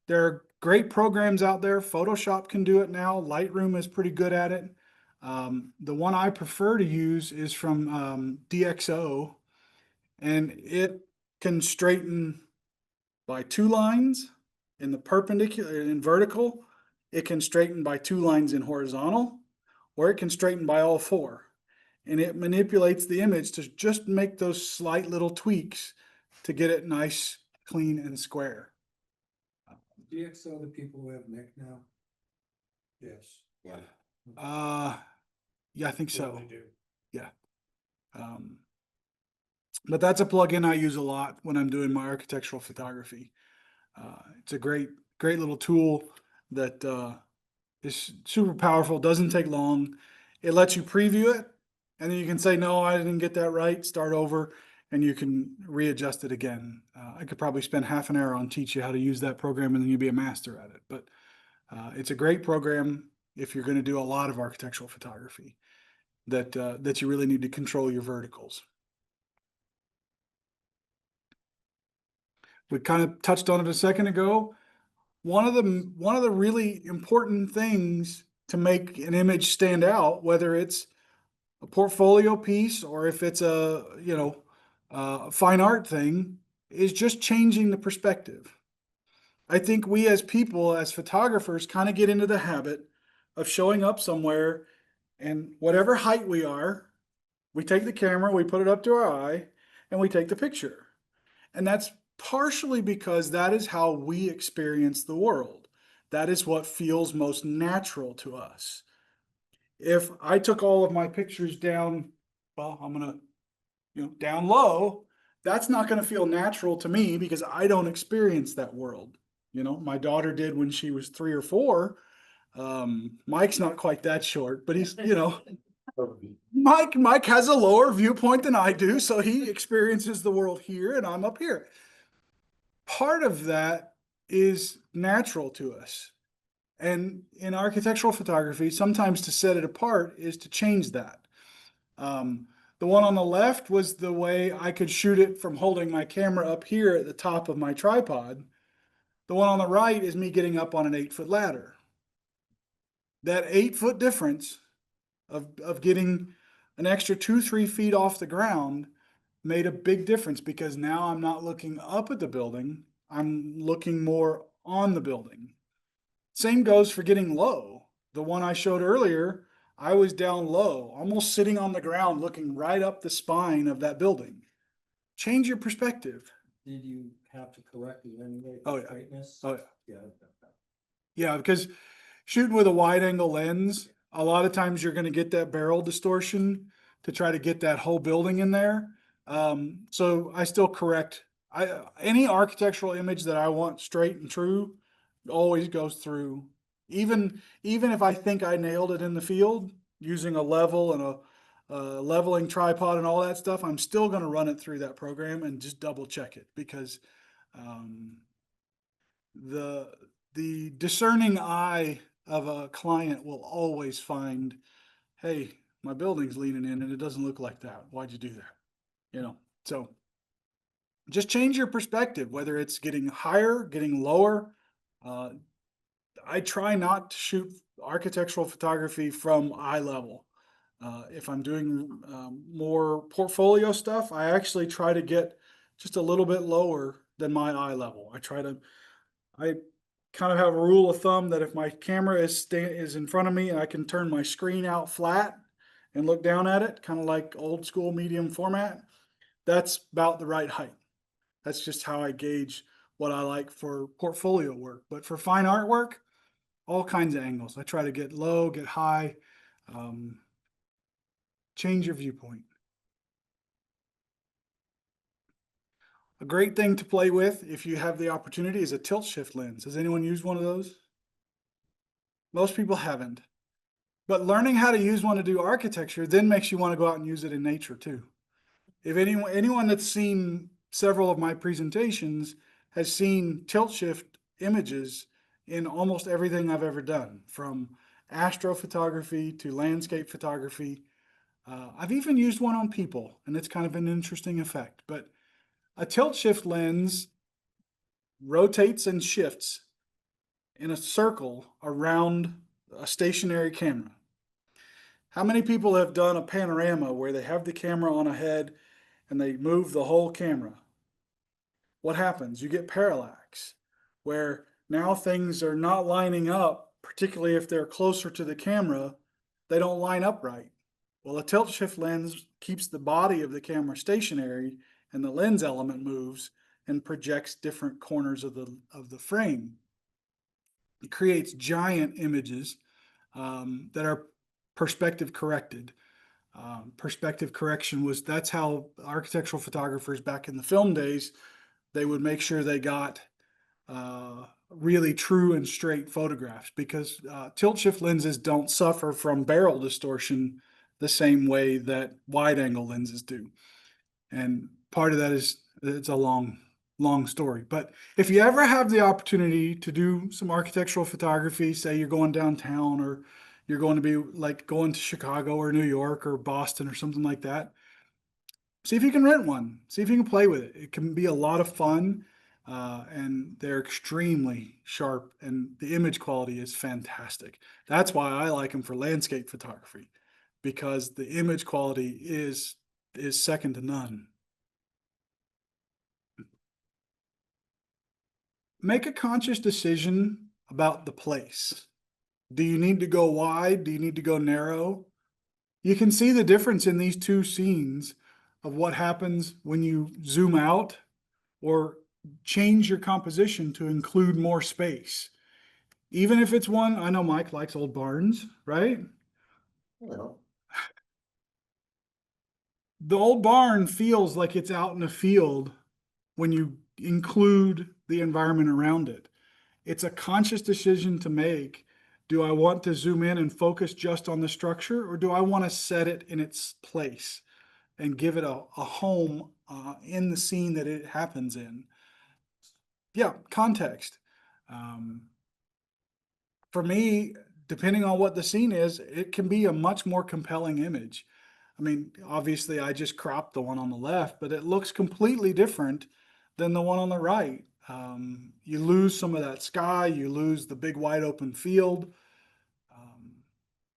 There are great programs out there. Photoshop can do it now. Lightroom is pretty good at it. The one I prefer to use is from DxO, and it can straighten by 2 lines in the perpendicular in vertical. It can straighten by 2 lines in horizontal, or it can straighten by all 4. And it manipulates the image to just make those slight little tweaks to get it nice, clean, and square. DxO, the people who have Nick now? Yes. Yeah. Yeah, I think so. They do. But that's a plugin I use a lot when I'm doing my architectural photography. It's a great little tool that is super powerful, doesn't take long. It lets you preview it, and then you can say, no, I didn't get that right, start over, and you can readjust it again. I could probably spend half an hour on teach you how to use that program, and then you'd be a master at it. But it's a great program if you're going to do a lot of architectural photography that you really need to control your verticals. We kind of touched on it a second ago. One of the really important things to make an image stand out, whether it's a portfolio piece or if it's a fine art thing, is just changing the perspective. I think we as people, as photographers, kind of get into the habit of showing up somewhere, and whatever height we are, we take the camera, we put it up to our eye, and we take the picture. And that's partially because that is how we experience the world. That is what feels most natural to us. If I took all of my pictures down, well, I'm gonna, down low, that's not gonna feel natural to me because I don't experience that world. My daughter did when she was 3 or 4. Mike's not quite that short, but he's, Mike has a lower viewpoint than I do, so he experiences the world here and I'm up here. Part of that is natural to us. And in architectural photography, sometimes to set it apart is to change that. The one on the left was the way I could shoot it from holding my camera up here at the top of my tripod. The one on the right is me getting up on an 8-foot ladder. That 8-foot difference of getting an extra 2-3 feet off the ground made a big difference because now I'm not looking up at the building, I'm looking more on the building. Same goes for getting low. The one I showed earlier, I was down low, almost sitting on the ground, looking right up the spine of that building. Change your perspective. Did you have to correct it anyway? Oh, for yeah. straightness? Oh, Yeah. yeah, because shooting with a wide angle lens, a lot of times you're going to get that barrel distortion to try to get that whole building in there. So I still correct. Any architectural image that I want straight and true always goes through. Even if I think I nailed it in the field using a level and a leveling tripod and all that stuff, I'm still going to run it through that program and just double check it because um, the the discerning eye of a client will always find, hey, my building's leaning in and it doesn't look like that. Why'd you do that? You know, so just change your perspective, whether it's getting higher, getting lower. Uh, I try not to shoot architectural photography from eye level. If I'm doing more portfolio stuff, I actually try to get just a little bit lower than my eye level. I kind of have a rule of thumb that if my camera is in front of me and I can turn my screen out flat and look down at it, kind of like old school medium format, that's about the right height. That's just how I gauge what I like for portfolio work. But for fine artwork, all kinds of angles. I try to get low, get high, um, change your viewpoint. A great thing to play with if you have the opportunity is a tilt shift lens. Has anyone used one of those? Most people haven't. But learning how to use one to do architecture then makes you want to go out and use it in nature too. If anyone that's seen several of my presentations has seen tilt shift images in almost everything I've ever done, from astrophotography to landscape photography. I've even used one on people, and it's kind of an interesting effect. But a tilt shift lens rotates and shifts in a circle around a stationary camera. How many people have done a panorama where they have the camera on a head and they move the whole camera? What happens? You get parallax, where now things are not lining up, particularly if they're closer to the camera, they don't line up right. Well, a tilt shift lens keeps the body of the camera stationary and the lens element moves and projects different corners of the frame. It creates giant images that are perspective corrected. Perspective correction that's how architectural photographers back in the film days, they would make sure they got really true and straight photographs because tilt shift lenses don't suffer from barrel distortion the same way that wide angle lenses do. And part of that is it's a long story. But if you ever have the opportunity to do some architectural photography, say you're going downtown or you're going to be like going to Chicago or New York or Boston or something like that, see if you can rent one. See if you can play with it. It can be a lot of fun, and they're extremely sharp, and the image quality is fantastic. That's why I like them for landscape photography, because the image quality is second to none. Make a conscious decision about the place. Do you need to go wide? Do you need to go narrow? You can see the difference in these two scenes of what happens when you zoom out or change your composition to include more space. Even if it's one, I know Mike likes old barns, right? A little. The old barn feels like it's out in a field when you include the environment around it. It's a conscious decision to make. Do I want to zoom in and focus just on the structure, or do I want to set it in its place and give it a home in the scene that it happens in? Yeah, context. For me, depending on what the scene is, it can be a much more compelling image. I mean, obviously, I just cropped the one on the left, but it looks completely different than the one on the right. You lose some of that sky, you lose the big wide open field.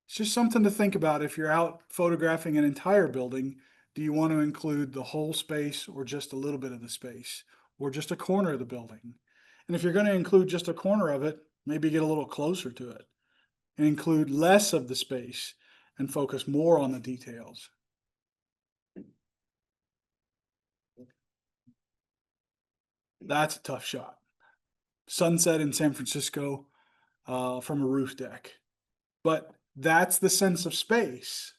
It's just something to think about if you're out photographing an entire building. Do you want to include the whole space or just a little bit of the space or just a corner of the building? And if you're going to include just a corner of it, maybe get a little closer to it and include less of the space and focus more on the details. That's a tough shot. Sunset in San Francisco from a roof deck. But that's the sense of space.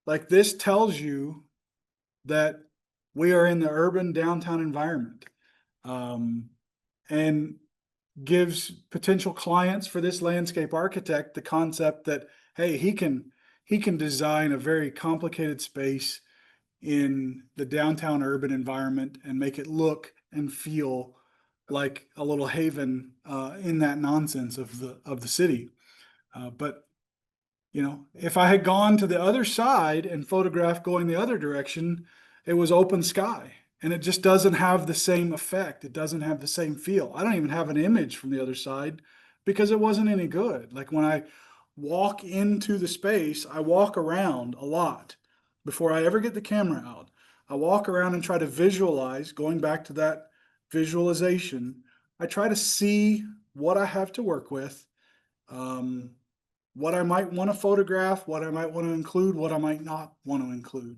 Like this tells you that we are in the urban downtown environment, and gives potential clients for this landscape architect the concept that, hey, he can design a very complicated space in the downtown urban environment and make it look and feel like a little haven in that nonsense of the city. But you know, if I had gone to the other side and photographed going the other direction, it was open sky. And it just doesn't have the same effect. It doesn't have the same feel. I don't even have an image from the other side because it wasn't any good. Like when I walk into the space, I walk around a lot before I ever get the camera out. I walk around and try to visualize, going back to that visualization. I try to see what I have to work with, what I might want to photograph, what I might want to include, what I might not want to include.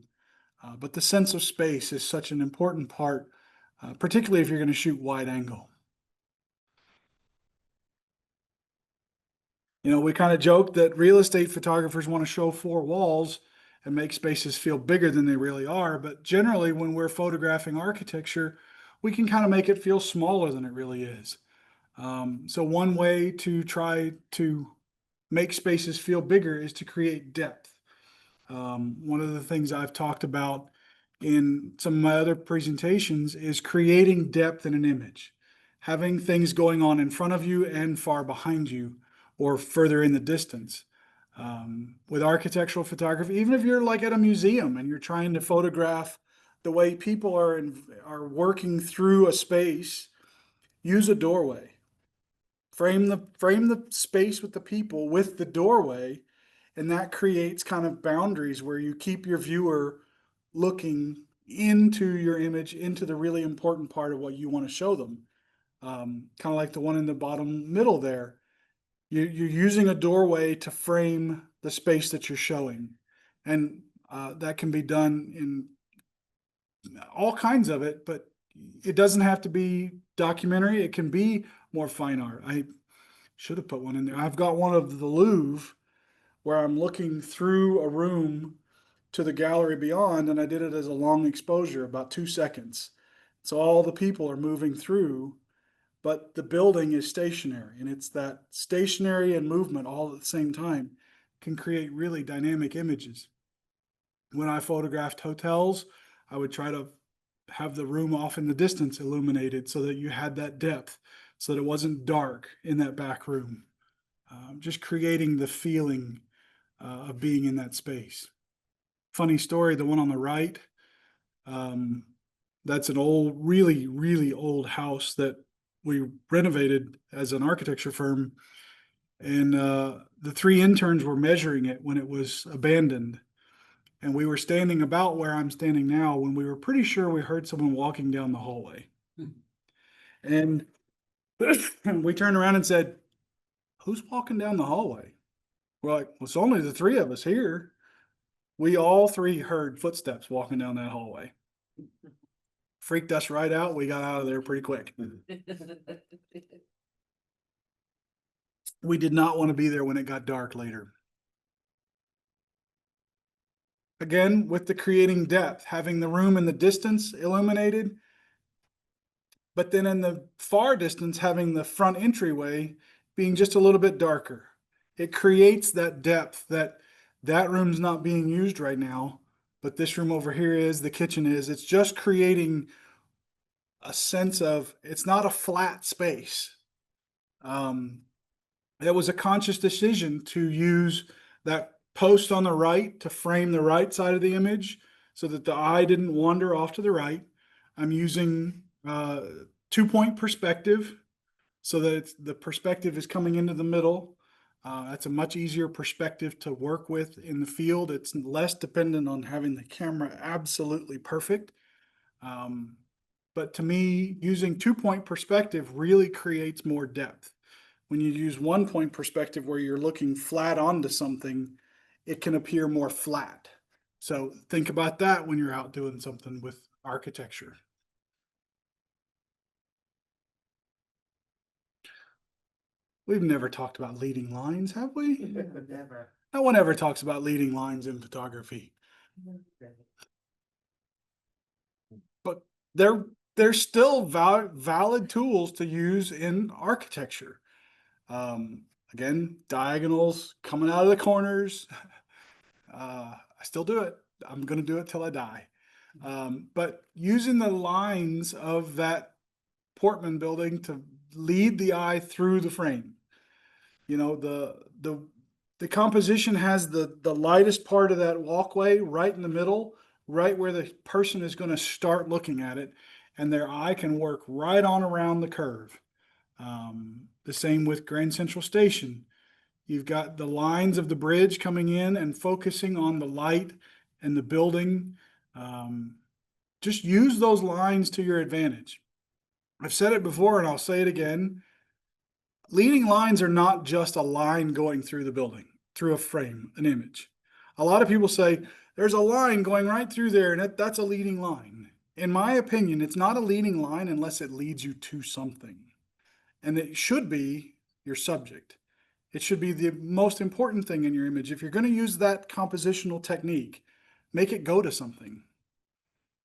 But the sense of space is such an important part, particularly if you're going to shoot wide angle. You know, we kind of joke that real estate photographers want to show four walls and make spaces feel bigger than they really are. But generally, when we're photographing architecture, we can kind of make it feel smaller than it really is. So one way to try to make spaces feel bigger is to create depth. One of the things I've talked about in some of my other presentations is creating depth in an image, having things going on in front of you and far behind you or further in the distance. With architectural photography, even if you're like at a museum and you're trying to photograph the way people are working through a space, use a doorway. Frame the space with the people with the doorway, and that creates kind of boundaries where you keep your viewer looking into your image, into the really important part of what you want to show them. Kind of like the one in the bottom middle there. You're using a doorway to frame the space that you're showing. And that can be done in all kinds of it, but it doesn't have to be documentary. It can be more fine art. I should have put one in there. I've got one of the Louvre where I'm looking through a room to the gallery beyond, and I did it as a long exposure, about 2 seconds. So all the people are moving through, but the building is stationary, and it's that stationary and movement all at the same time can create really dynamic images. When I photographed hotels, I would try to have the room off in the distance illuminated so that you had that depth, so that it wasn't dark in that back room. Just creating the feeling of being in that space. Funny story, the one on the right, that's an old, really, really old house that we renovated as an architecture firm. And the three interns were measuring it when it was abandoned. And we were standing about where I'm standing now when we were pretty sure we heard someone walking down the hallway. And we turned around and said, "Who's walking down the hallway?" We're like, "Well, it's only the three of us here." We all three heard footsteps walking down that hallway. Freaked us right out. We got out of there pretty quick. We did not want to be there when it got dark later. Again, with the creating depth, having the room in the distance illuminated, but then in the far distance, having the front entryway being just a little bit darker. It creates that depth that room's not being used right now, but this room over here is, the kitchen is. It's just creating a sense of, it's not a flat space. It was a conscious decision to use that post on the right to frame the right side of the image so that the eye didn't wander off to the right. I'm using 2-point perspective so that the perspective is coming into the middle. That's a much easier perspective to work with in the field. It's less dependent on having the camera absolutely perfect. But to me, using 2-point perspective really creates more depth. When you use 1-point perspective where you're looking flat onto something, it can appear more flat. So think about that when you're out doing something with architecture. We've never talked about leading lines, have we? Never. No one ever talks about leading lines in photography, but they're still valid tools to use in architecture. Again, diagonals coming out of the corners. I still do it. I'm going to do it till I die. But using the lines of that Portman building to lead the eye through the frame. You know, the composition has the lightest part of that walkway right in the middle, right where the person is going to start looking at it, and their eye can work right on around the curve. The same with Grand Central Station. You've got the lines of the bridge coming in and focusing on the light and the building. Just use those lines to your advantage. I've said it before and I'll say it again. Leading lines are not just a line going through the building, through a frame, an image. A lot of people say, there's a line going right through there and that's a leading line. In my opinion, it's not a leading line unless it leads you to something. And it should be your subject. It should be the most important thing in your image. If you're going to use that compositional technique, make it go to something.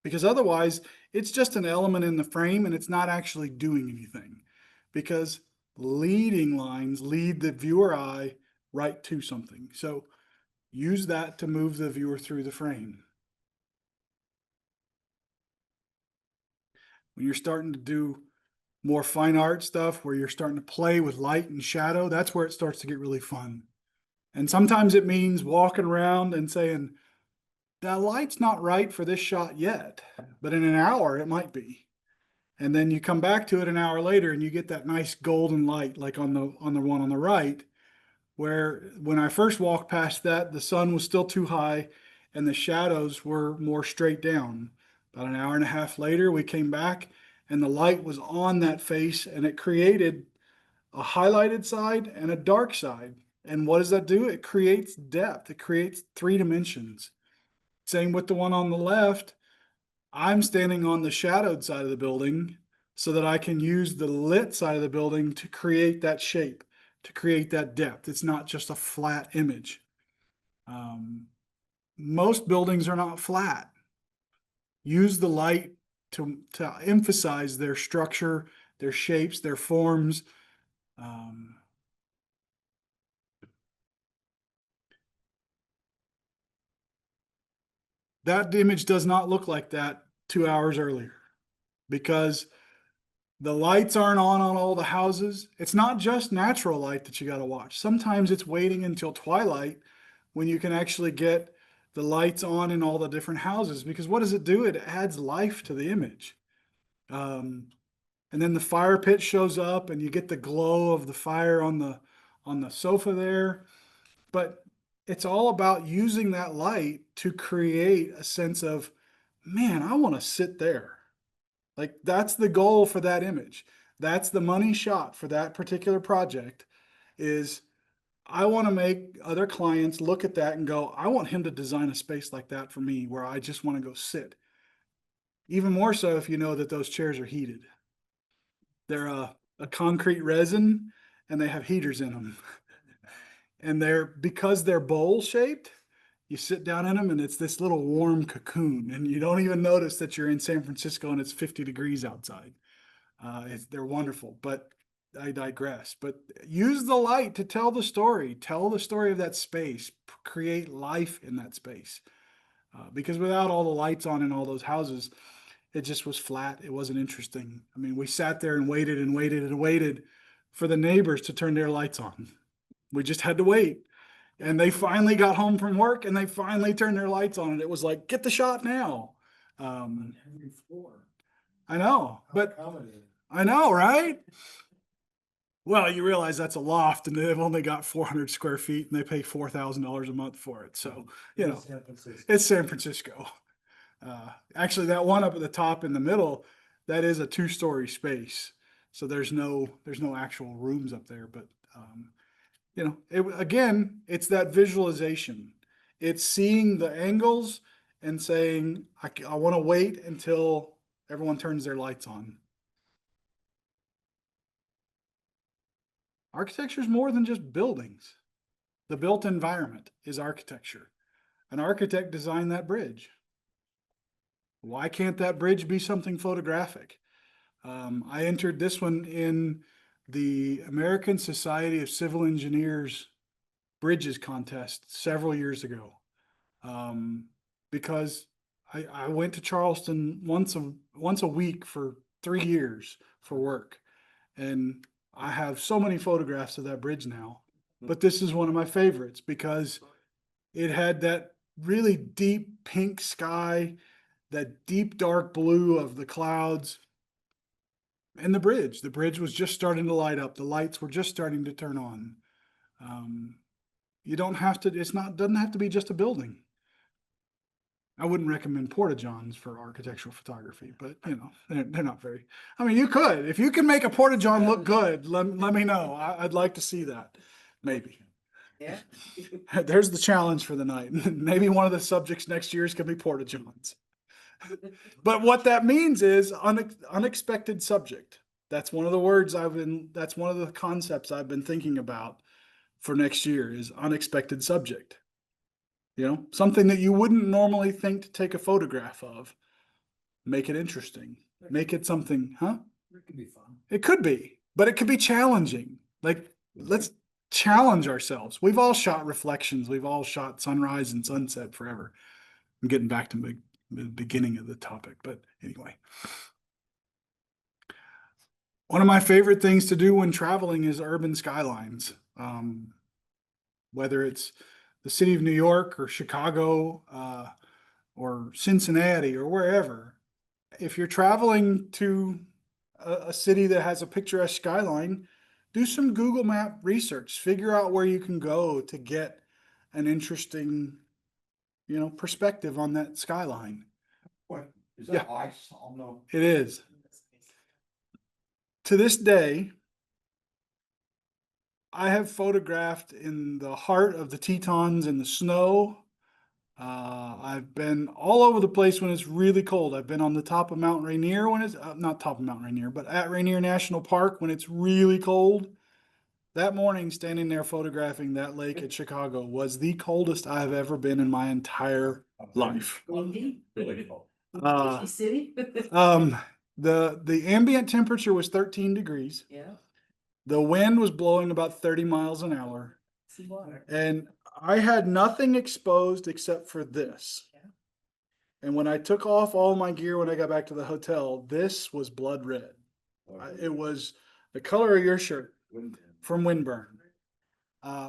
Because otherwise, it's just an element in the frame and it's not actually doing anything. Because leading lines lead the viewer eye right to something. So use that to move the viewer through the frame. When you're starting to do more fine art stuff where you're starting to play with light and shadow, that's where it starts to get really fun. And sometimes it means walking around and saying, that light's not right for this shot yet, but in an hour it might be. And then you come back to it an hour later and you get that nice golden light, like on the one on the right, where when I first walked past that, the sun was still too high and the shadows were more straight down. About an hour and a half later, we came back and the light was on that face and it created a highlighted side and a dark side. And what does that do? It creates depth. It creates 3 dimensions. Same with the one on the left. I'm standing on the shadowed side of the building so that I can use the lit side of the building to create that shape, to create that depth. It's not just a flat image. Most buildings are not flat. Use the light to emphasize their structure, their shapes, their forms. That image does not look like that 2 hours earlier because the lights aren't on all the houses. It's not just natural light that you got to watch. Sometimes it's waiting until twilight when you can actually get the lights on in all the different houses, because what does it do? It adds life to the image. And then the fire pit shows up and you get the glow of the fire on the sofa there. But it's all about using that light to create a sense of, man, I want to sit there. Like that's the goal for that image. That's the money shot for that particular project is I want to make other clients look at that and go, I want him to design a space like that for me where I just want to go sit. Even more so if you know that those chairs are heated. They're a concrete resin and they have heaters in them. And because they're bowl shaped, you sit down in them and it's this little warm cocoon and you don't even notice that you're in San Francisco and it's 50 degrees outside. They're wonderful, but I digress. But use the light to tell the story of that space, create life in that space. Because without all the lights on in all those houses, it just was flat. It wasn't interesting. I mean, we sat there and waited and waited and waited for the neighbors to turn their lights on. We just had to wait. And they finally got home from work and they finally turned their lights on. And it was like, get the shot now. Every floor. I know, but Accommodating. I know, right? Well, you realize that's a loft and they've only got 400 square feet and they pay $4,000 a month for it. So, you know, San Francisco. it's San Francisco. Actually, that one up at the top in the middle, that is a 2-story space. So there's no actual rooms up there, but, you know, again, it's that visualization. It's seeing the angles and saying, I want to wait until everyone turns their lights on. Architecture is more than just buildings. The built environment is architecture. An architect designed that bridge. Why can't that bridge be something photographic? I entered this one in the American Society of Civil Engineers Bridges contest several years ago. Because I went to Charleston once a week for 3 years for work. And I have so many photographs of that bridge now, but this is one of my favorites because it had that really deep pink sky, that deep dark blue of the clouds, and the bridge. The bridge was just starting to light up. The lights were just starting to turn on. You don't have to, doesn't have to be just a building. I wouldn't recommend porta-johns for architectural photography, but you know, they're not very, I mean, you could, if you can make a porta-john look good, let me know. I'd like to see that, maybe. Yeah. There's the challenge for the night. Maybe one of the subjects next year is gonna be porta-johns. But what that means is unexpected subject. That's one of the words that's one of the concepts I've been thinking about for next year is unexpected subject. You know, something that you wouldn't normally think to take a photograph of. Make it interesting. Make it something, huh? It could be fun. It could be, but it could be challenging. Like, let's challenge ourselves. We've all shot reflections. We've all shot sunrise and sunset forever. I'm getting back to the beginning of the topic, but anyway. One of my favorite things to do when traveling is urban skylines. Whether it's the city of New York or Chicago, or Cincinnati or wherever. If you're traveling to a city that has a picturesque skyline, do some Google Map research. Figure out where you can go to get an interesting, you know, perspective on that skyline. What, is Yeah. that ice on the? It is. To this day, I have photographed in the heart of the Tetons in the snow. I've been all over the place when it's really cold. I've been on the top of Mount Rainier when it's not top of Mount Rainier, but at Rainier National Park when it's really cold. That morning, standing there photographing that lake at Chicago was the coldest I have ever been in my entire life. Really cold. Uh, City? the ambient temperature was 13 degrees. Yeah, The wind was blowing about 30 miles an hour. see water. And I had nothing exposed except for this. Yeah. And when I took off all my gear when I got back to the hotel, this was blood red. It was the color of your shirt from windburn.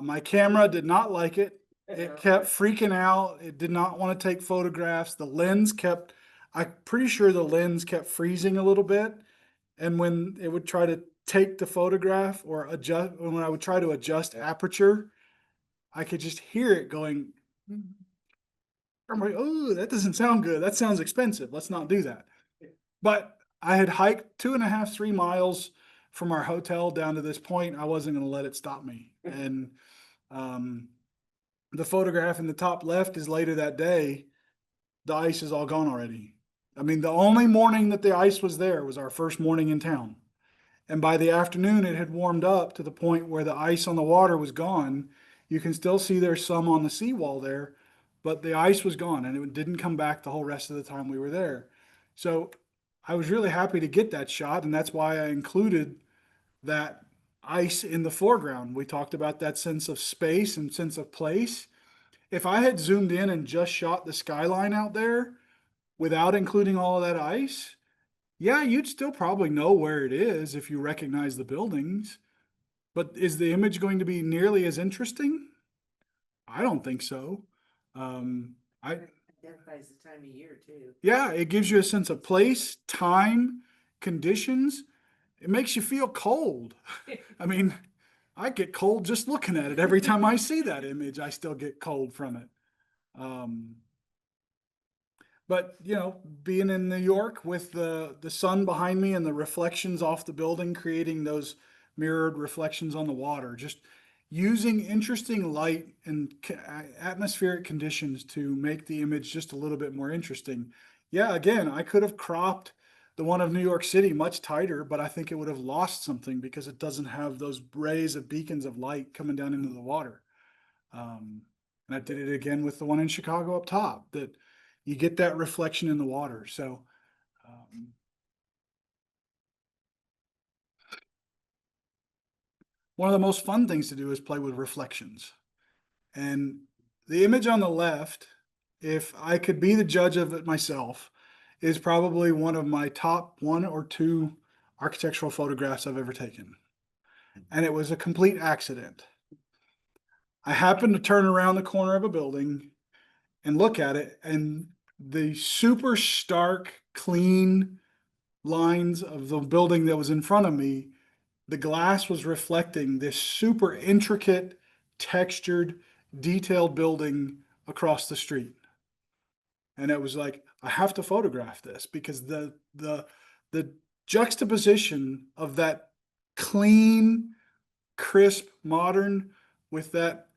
My camera did not like it. It kept freaking out. It did not want to take photographs. The lens kept, I'm pretty sure the lens kept freezing a little bit. And when it would try to take the photograph or adjust, when I would try to adjust aperture, I could just hear it going. I'm like, oh, that doesn't sound good. That sounds expensive. Let's not do that. But I had hiked 2.5, 3 miles from our hotel down to this point. I wasn't going to let it stop me. And the photograph in the top left is later that day. The ice is all gone already. I mean, the only morning that the ice was there was our first morning in town. And by the afternoon, it had warmed up to the point where the ice on the water was gone. You can still see there's some on the seawall there, but the ice was gone and it didn't come back the whole rest of the time we were there. So I was really happy to get that shot, and that's why I included that ice in the foreground. We talked about that sense of space and sense of place. If I had zoomed in and just shot the skyline out there without including all of that ice, yeah, you'd still probably know where it is if you recognize the buildings. But is the image going to be nearly as interesting? I don't think so. Identifies the time of year too. Yeah, it gives you a sense of place, time, conditions. It makes you feel cold. I mean, I get cold just looking at it. Every time I see that image, I still get cold from it. But, you know, being in New York with the sun behind me and the reflections off the building, creating those mirrored reflections on the water, just using interesting light and atmospheric conditions to make the image just a little bit more interesting. Yeah, again, I could have cropped the one of New York City much tighter, but I think it would have lost something because it doesn't have those rays of beacons of light coming down into the water. And I did it again with the one in Chicago up top, that you get that reflection in the water. So, one of the most fun things to do is play with reflections. And the image on the left, if I could be the judge of it myself, is probably one of my top 1 or 2 architectural photographs I've ever taken. And it was a complete accident. I happened to turn around the corner of a building and look at it, and the super stark, clean lines of the building that was in front of me, the glass was reflecting this super intricate, textured, detailed building across the street. And it was like, I have to photograph this because the juxtaposition of that clean, crisp, modern with that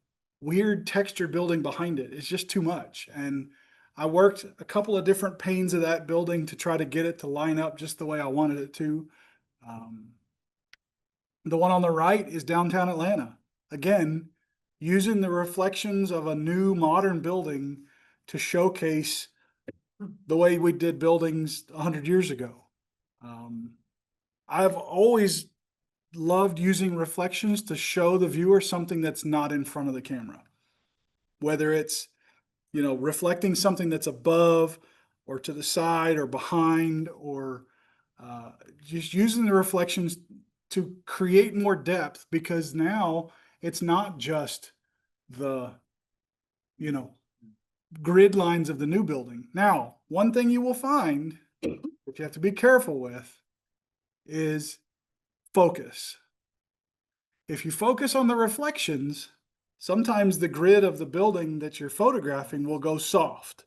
weird textured building behind it is just too much. And I worked a couple of different panes of that building to try to get it to line up just the way I wanted it to. The one on the right is downtown Atlanta. Again, using the reflections of a new modern building to showcase the way we did buildings 100 years ago. I've always loved using reflections to show the viewer something that's not in front of the camera. Whether it's, you know, reflecting something that's above or to the side or behind, or just using the reflections to create more depth, because now it's not just the, you know, grid lines of the new building. Now, one thing you will find that you have to be careful with is focus. If you focus on the reflections, sometimes the grid of the building that you're photographing will go soft.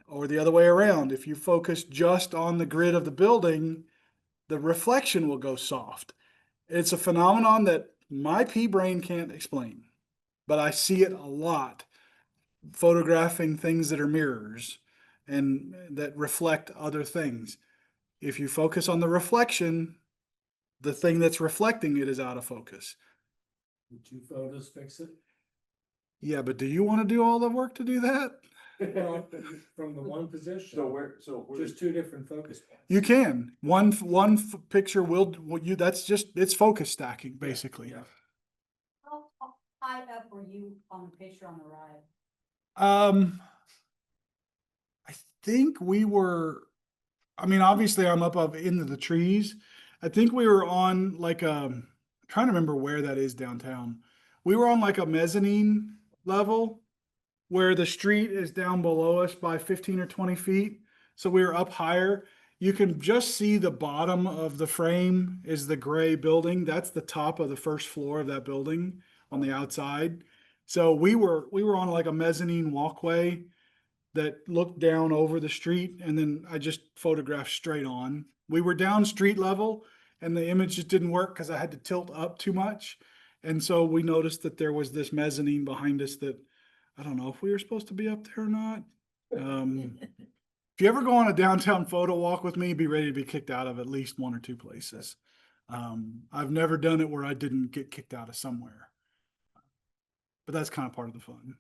Or the other way around, if you focus just on the grid of the building, the reflection will go soft. It's a phenomenon that my pea brain can't explain, but I see it a lot photographing things that are mirrors and that reflect other things. If you focus on the reflection, the thing that's reflecting it is out of focus. Would 2 photos fix it? Yeah, but do you want to do all the work to do that? Well, from the one position. Just 2 different focus points. You can. One picture will you. That's just, it's focus stacking basically. Yeah. How high up were you on the picture on the right? I think we were. I mean, obviously, I'm up into the trees. I think we were on like I'm trying to remember where that is downtown. We were on like a mezzanine level where the street is down below us by 15 or 20 feet. So we were up higher. You can just see the bottom of the frame is the gray building. That's the top of the first floor of that building on the outside. So we were on like a mezzanine walkway that looked down over the street, and then I just photographed straight on. We were down street level and the image just didn't work because I had to tilt up too much. And so we noticed that there was this mezzanine behind us that I don't know if we were supposed to be up there or not. If you ever go on a downtown photo walk with me, be ready to be kicked out of at least 1 or 2 places. I've never done it where I didn't get kicked out of somewhere, but that's kind of part of the fun.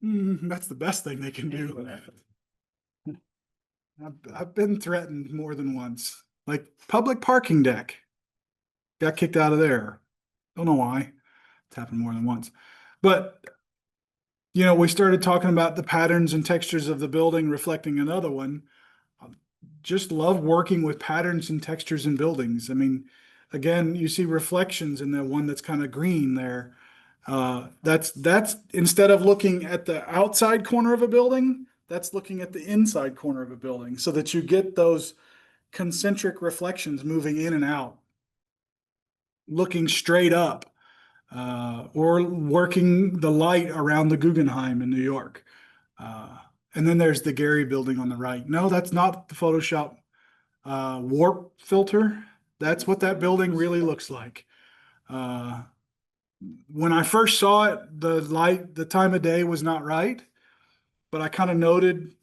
That's the best thing they can do. I've been threatened more than once. Like public parking deck. Got kicked out of there. Don't know why. It's happened more than once. But, you know, we started talking about the patterns and textures of the building reflecting another one. Just love working with patterns and textures in buildings. I mean, again, you see reflections in the one that's kind of green there. That's instead of looking at the outside corner of a building, that's looking at the inside corner of a building so that you get those concentric reflections moving in and out, looking straight up. or working the light around the Guggenheim in New York. And then there's the Gary building on the right. No, that's not the Photoshop warp filter. That's what that building really looks like. When I first saw it, the time of day was not right, but I kind of noted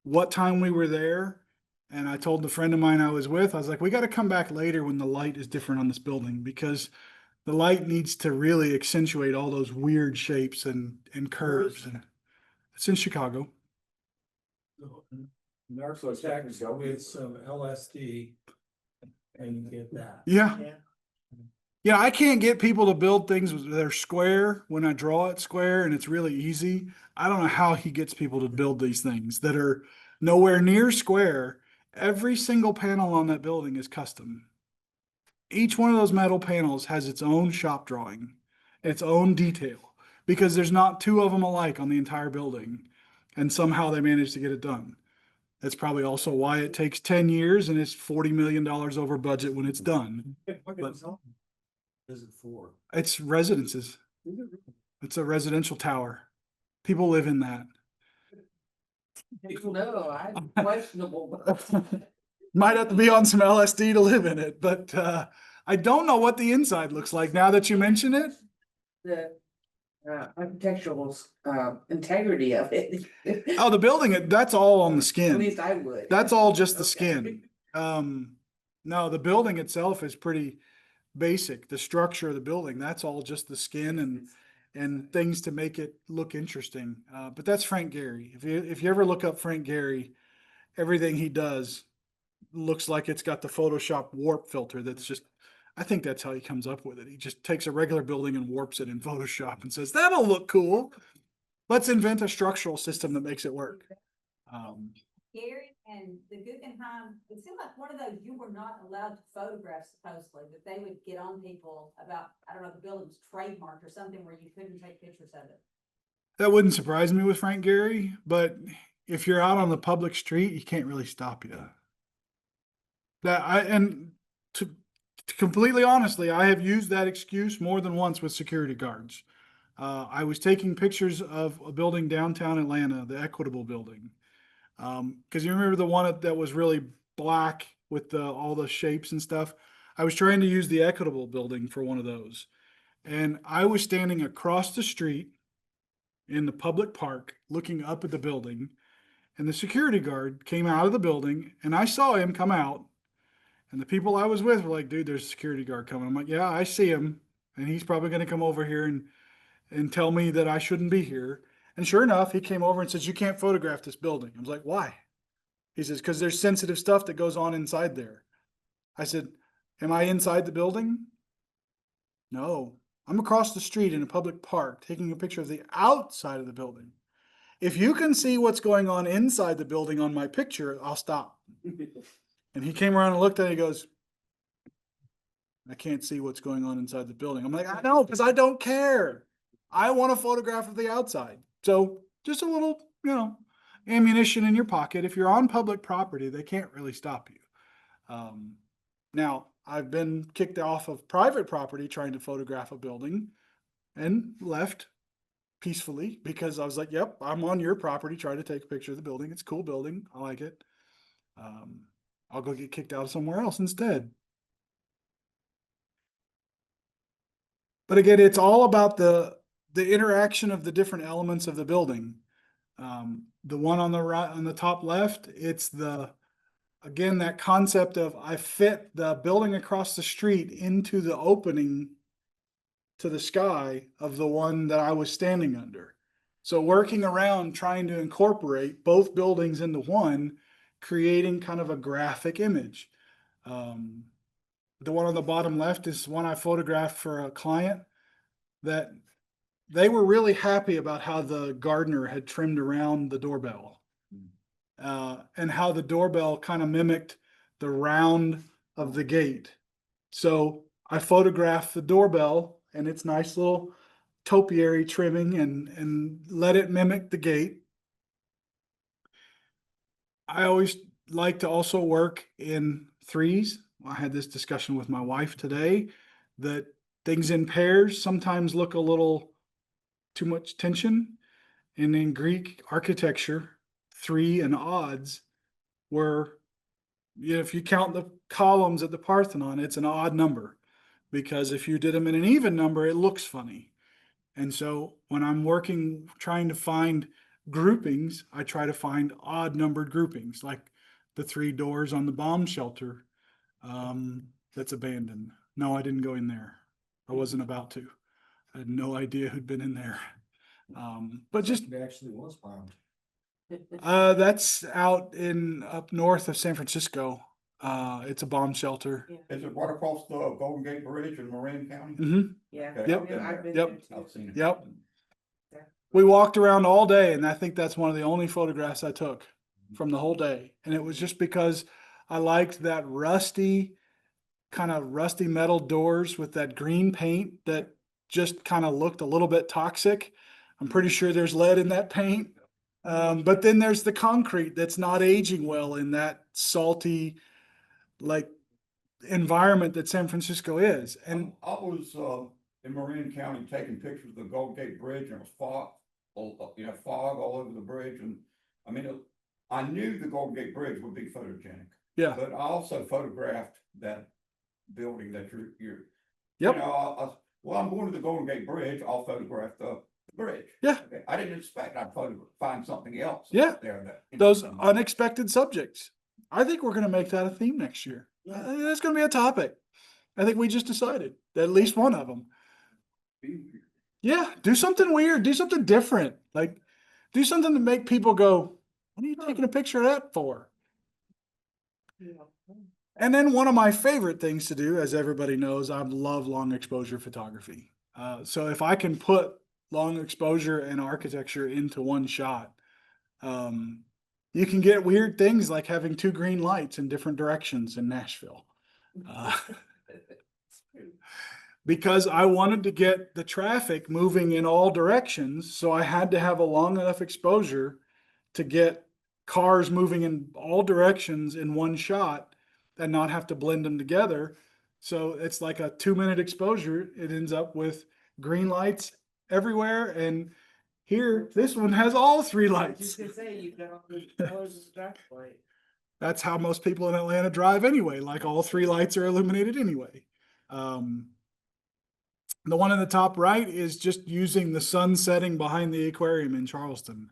what time we were there. And I told the friend of mine I was with, I was like, we got to come back later when the light is different on this building because the light needs to really accentuate all those weird shapes and curves. And it's in Chicago. Go with some LSD and you get that. Yeah. Yeah, I can't get people to build things that are square when I draw it square and it's really easy. I don't know how he gets people to build these things that are nowhere near square. Every single panel on that building is custom. Each one of those metal panels has its own shop drawing, its own detail, because there's not two of them alike on the entire building. And somehow they managed to get it done. That's probably also why it takes 10 years and it's $40 million over budget when it's done. Is it for? It's residences. It's a residential tower. People live in that. No, I'm questionable. Might have to be on some LSD to live in it, but I don't know what the inside looks like now that you mention it. The architectural integrity of it. Oh, the building, that's all on the At skin. least I would. That's all just the Okay. skin. No, the building itself is pretty basic. The structure of the building, that's all just the skin and things to make it look interesting. But that's Frank Gehry. If you ever look up Frank Gehry, everything he does looks like it's got the Photoshop warp filter. That's just, I think that's how he comes up with it. He just takes a regular building and warps it in Photoshop and says, that'll look cool. Let's invent a structural system that makes it work. Gary and the Guggenheim, it seemed like one of those you were not allowed to photograph supposedly, that they would get on people about, I don't know, the building's trademarked or something where you couldn't take pictures of it. That wouldn't surprise me with Frank Gehry, but if you're out on the public street, he can't really stop you. To completely honestly, I have used that excuse more than once with security guards. I was taking pictures of a building downtown Atlanta, the Equitable building. Cause you remember the one that was really black with all the shapes and stuff. I was trying to use the Equitable building for one of those. And I was standing across the street in the public park, looking up at the building, and the security guard came out of the building and I saw him come out, and the people I was with were like, dude, there's a security guard coming. I'm like, yeah, I see him. And he's probably going to come over here and tell me that I shouldn't be here. And sure enough, he came over and says, you can't photograph this building. I was like, why? He says, because there's sensitive stuff that goes on inside there. I said, am I inside the building? No, I'm across the street in a public park taking a picture of the outside of the building. If you can see what's going on inside the building on my picture, I'll stop. And he came around and looked at it, he goes, I can't see what's going on inside the building. I'm like, I know, because I don't care. I want a photograph of the outside. So just a little, ammunition in your pocket. If you're on public property, they can't really stop you. Now, I've been kicked off of private property trying to photograph a building and left peacefully because I was like, yep, I'm on your property trying to take a picture of the building. It's a cool building. I like it. I'll go get kicked out of somewhere else instead. But again, it's all about the interaction of the different elements of the building. The one on the right, on the top left, it's again, that concept of I fit the building across the street into the opening to the sky of the one that I was standing under. So working around trying to incorporate both buildings into one, creating kind of a graphic image. The one on the bottom left is one I photographed for a client that they were really happy about how the gardener had trimmed around the doorbell. And how the doorbell kind of mimicked the round of the gate. So I photographed the doorbell and its nice little topiary trimming and let it mimic the gate. I always like to also work in threes. I had this discussion with my wife today that things in pairs sometimes look a little too much tension. And in Greek architecture, 3 and odds were, if you count the columns at the Parthenon, it's an odd number. Because if you did them in an even number, it looks funny. And so when I'm working, trying to find groupings, I try to find odd numbered groupings, like the 3 doors on the bomb shelter that's abandoned. No, I didn't go in there. I wasn't about to. I had no idea who'd been in there. But just It actually was bombed. that's out in up north of San Francisco. It's a bomb shelter. Is it right across the Golden Gate Bridge in Marin County? Hmm. Yeah. Okay, Yep. I've been I've been there. there too. I've seen it. Yep. We walked around all day, and I think that's one of the only photographs I took from the whole day. And it was just because I liked that kind of rusty metal doors with that green paint that just kind of looked a little bit toxic. I'm pretty sure there's lead in that paint. But then there's the concrete that's not aging well in that salty, like, environment that San Francisco is. And I was in Marin County taking pictures of the Golden Gate Bridge, and it was fog, fog all over the bridge. And I mean, I knew the Golden Gate Bridge would be photogenic, yeah, but I also photographed that building that you're. Yep. Well, I'm going to the Golden Gate Bridge. I'll photograph the bridge. Yeah. Okay, I didn't expect I'd find something else. Yeah. There that those unexpected subjects. I think we're going to make that a theme next year. Yeah. That's going to be a topic. I think we just decided that at least one of them. Yeah, do something weird, do something different. Like, do something to make people go, what are you taking a picture of that for? And then one of my favorite things to do, as everybody knows, I love long exposure photography. So if I can put long exposure and architecture into one shot, you can get weird things like having 2 green lights in different directions in Nashville. Because I wanted to get the traffic moving in all directions, so I had to have a long enough exposure to get cars moving in all directions in one shot and not have to blend them together. So it's like a 2-minute exposure. It ends up with green lights everywhere. And here, this one has all 3 lights. Just to say, you've got all the colors of the traffic light. That's how most people in Atlanta drive anyway. Like, all 3 lights are illuminated anyway. The one in the top right is just using the sun setting behind the aquarium in Charleston,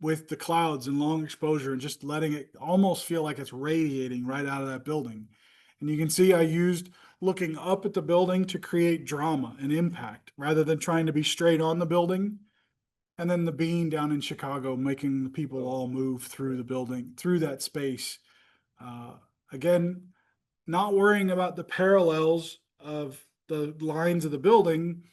with the clouds and long exposure and just letting it almost feel like it's radiating right out of that building. And you can see I used looking up at the building to create drama and impact rather than trying to be straight on the building. And then the bean down in Chicago, making the people all move through the building, through that space. Again, not worrying about the parallels of the lines of the building,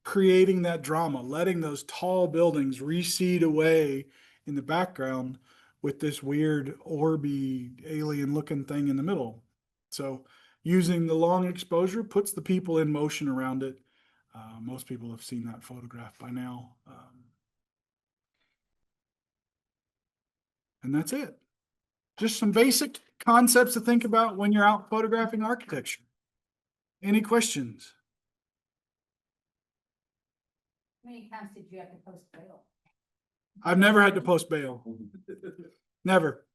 creating that drama, letting those tall buildings recede away in the background with this weird orby alien looking thing in the middle. So using the long exposure puts the people in motion around it. Most people have seen that photograph by now. And that's it. Just some basic concepts to think about when you're out photographing architecture. Any questions? How many times did you have to post bail? I've never had to post bail. Never.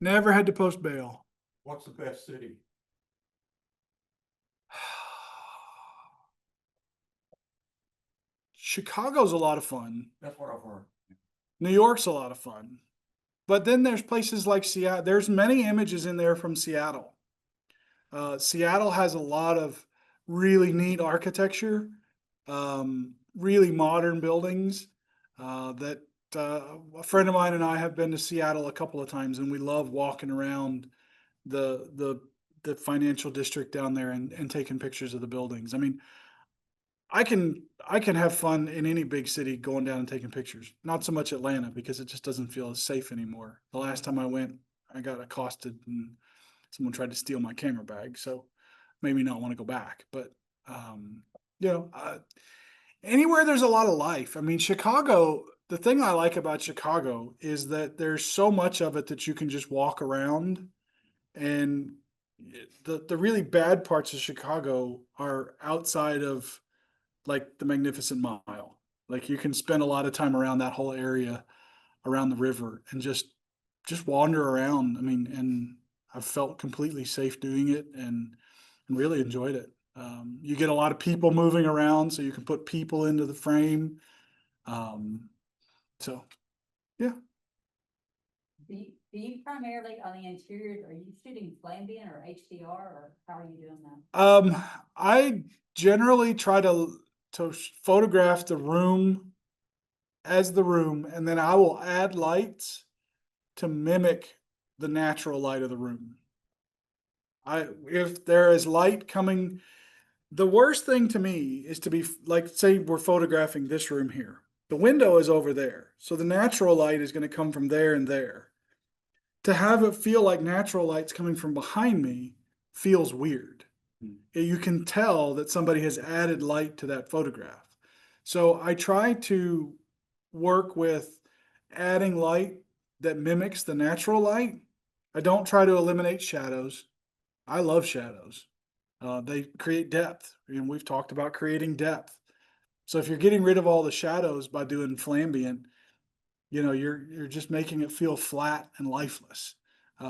Never had to post bail. What's the best city? Chicago's a lot of fun. That's what I've heard. New York's a lot of fun. But then there's places like Seattle. There's many images in there from Seattle. Seattle has a lot of really neat architecture, really modern buildings, that a friend of mine and I have been to Seattle a couple of times, and we love walking around the financial district down there and taking pictures of the buildings. I mean, I can have fun in any big city going down and taking pictures. Not so much Atlanta, because it just doesn't feel as safe anymore. The last time I went, I got accosted and someone tried to steal my camera bag, so made me not want to go back. But anywhere there's a lot of life. I mean, Chicago, the thing I like about Chicago is that there's so much of it that you can just walk around and the really bad parts of Chicago are outside of like the Magnificent Mile. Like you can spend a lot of time around that whole area, around the river, and just wander around. I mean, and I've felt completely safe doing it and really enjoyed it. You get a lot of people moving around, so you can put people into the frame. So yeah. Do you primarily on the interior, are you shooting Flambient or HDR or how are you doing that? I generally try to photograph the room as the room, and then I will add lights to mimic the natural light of the room. If there is light coming, the worst thing to me is to be like, say we're photographing this room here. The window is over there, so the natural light is going to come from there and there. To have it feel like natural light's coming from behind me feels weird. You can tell that somebody has added light to that photograph. So I try to work with adding light that mimics the natural light. I don't try to eliminate shadows. I love shadows. They create depth, and we've talked about creating depth. So if you're getting rid of all the shadows by doing Flambient, you're just making it feel flat and lifeless.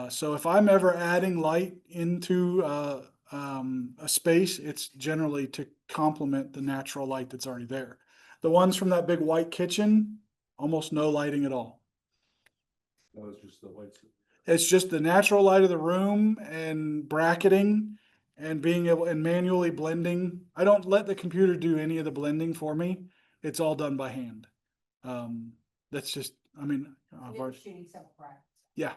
So if I'm ever adding light into a space, it's generally to complement the natural light that's already there. The ones from that big white kitchen, almost no lighting at all. No, it's just the lights. It's just the natural light of the room and bracketing and being able and manually blending. I don't let the computer do any of the blending for me. It's all done by hand. That's just, I mean, I've You're already, shooting several brackets. yeah,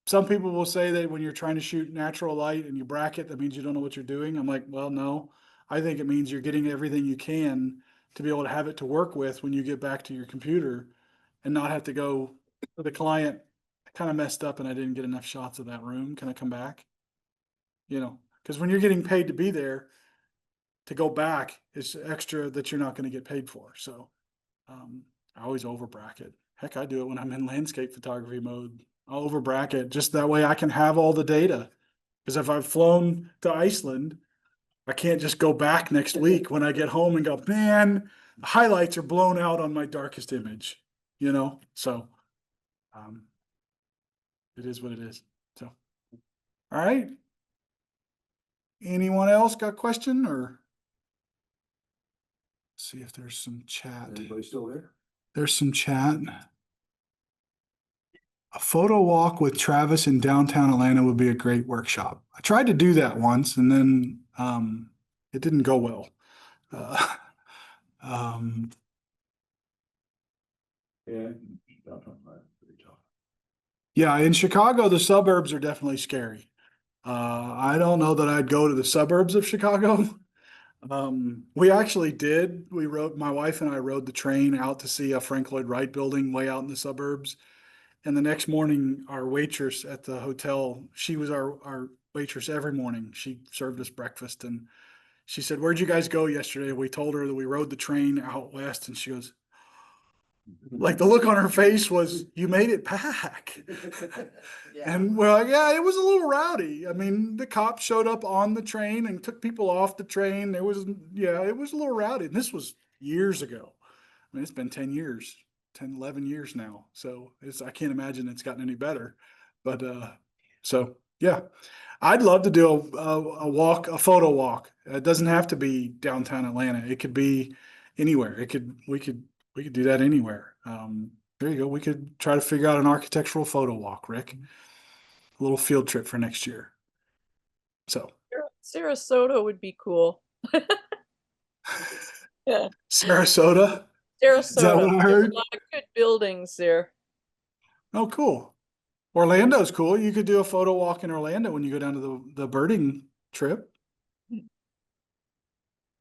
some people will say that when you're trying to shoot natural light and you bracket, that means you don't know what you're doing. I'm like, well, no, I think it means you're getting everything you can to be able to have it to work with when you get back to your computer and not have to go to the client. I kind of messed up and I didn't get enough shots of that room. Can I come back? Because when you're getting paid to be there, to go back is extra that you're not going to get paid for. So I always over bracket. Heck, I do it when I'm in landscape photography mode. I'll over bracket just that way I can have all the data. Because if I've flown to Iceland, I can't just go back next week when I get home and go, man, the highlights are blown out on my darkest image, So it is what it is. So, all right. Anyone else got a question or? See if there's some chat. Anybody still there? There's some chat. A photo walk with Travis in downtown Atlanta would be a great workshop. I tried to do that once and then it didn't go well. Yeah. Yeah, in Chicago, the suburbs are definitely scary. I don't know that I'd go to the suburbs of Chicago. We actually did. My wife and I rode the train out to see a Frank Lloyd Wright building way out in the suburbs. And the next morning, our waitress at the hotel, she was our waitress every morning. She served us breakfast and she said, "Where'd you guys go yesterday?" We told her that we rode the train out west and she goes, like the look on her face was, "You made it back." And we're like, yeah, it was a little rowdy. I mean, the cops showed up on the train and took people off the train. It was a little rowdy. And this was years ago. I mean, it's been 10 years, 10, 11 years now. So I can't imagine it's gotten any better. But so yeah, I'd love to do a photo walk. It doesn't have to be downtown Atlanta. It could be anywhere. We could do that anywhere. There you go. We could try to figure out an architectural photo walk, Rick. A little field trip for next year. So Sarasota would be cool. Yeah, Sarasota, Sarasota. is that what I There's heard? a lot of good buildings there. Oh, cool. Orlando's cool. You could do a photo walk in Orlando when you go down to the birding trip.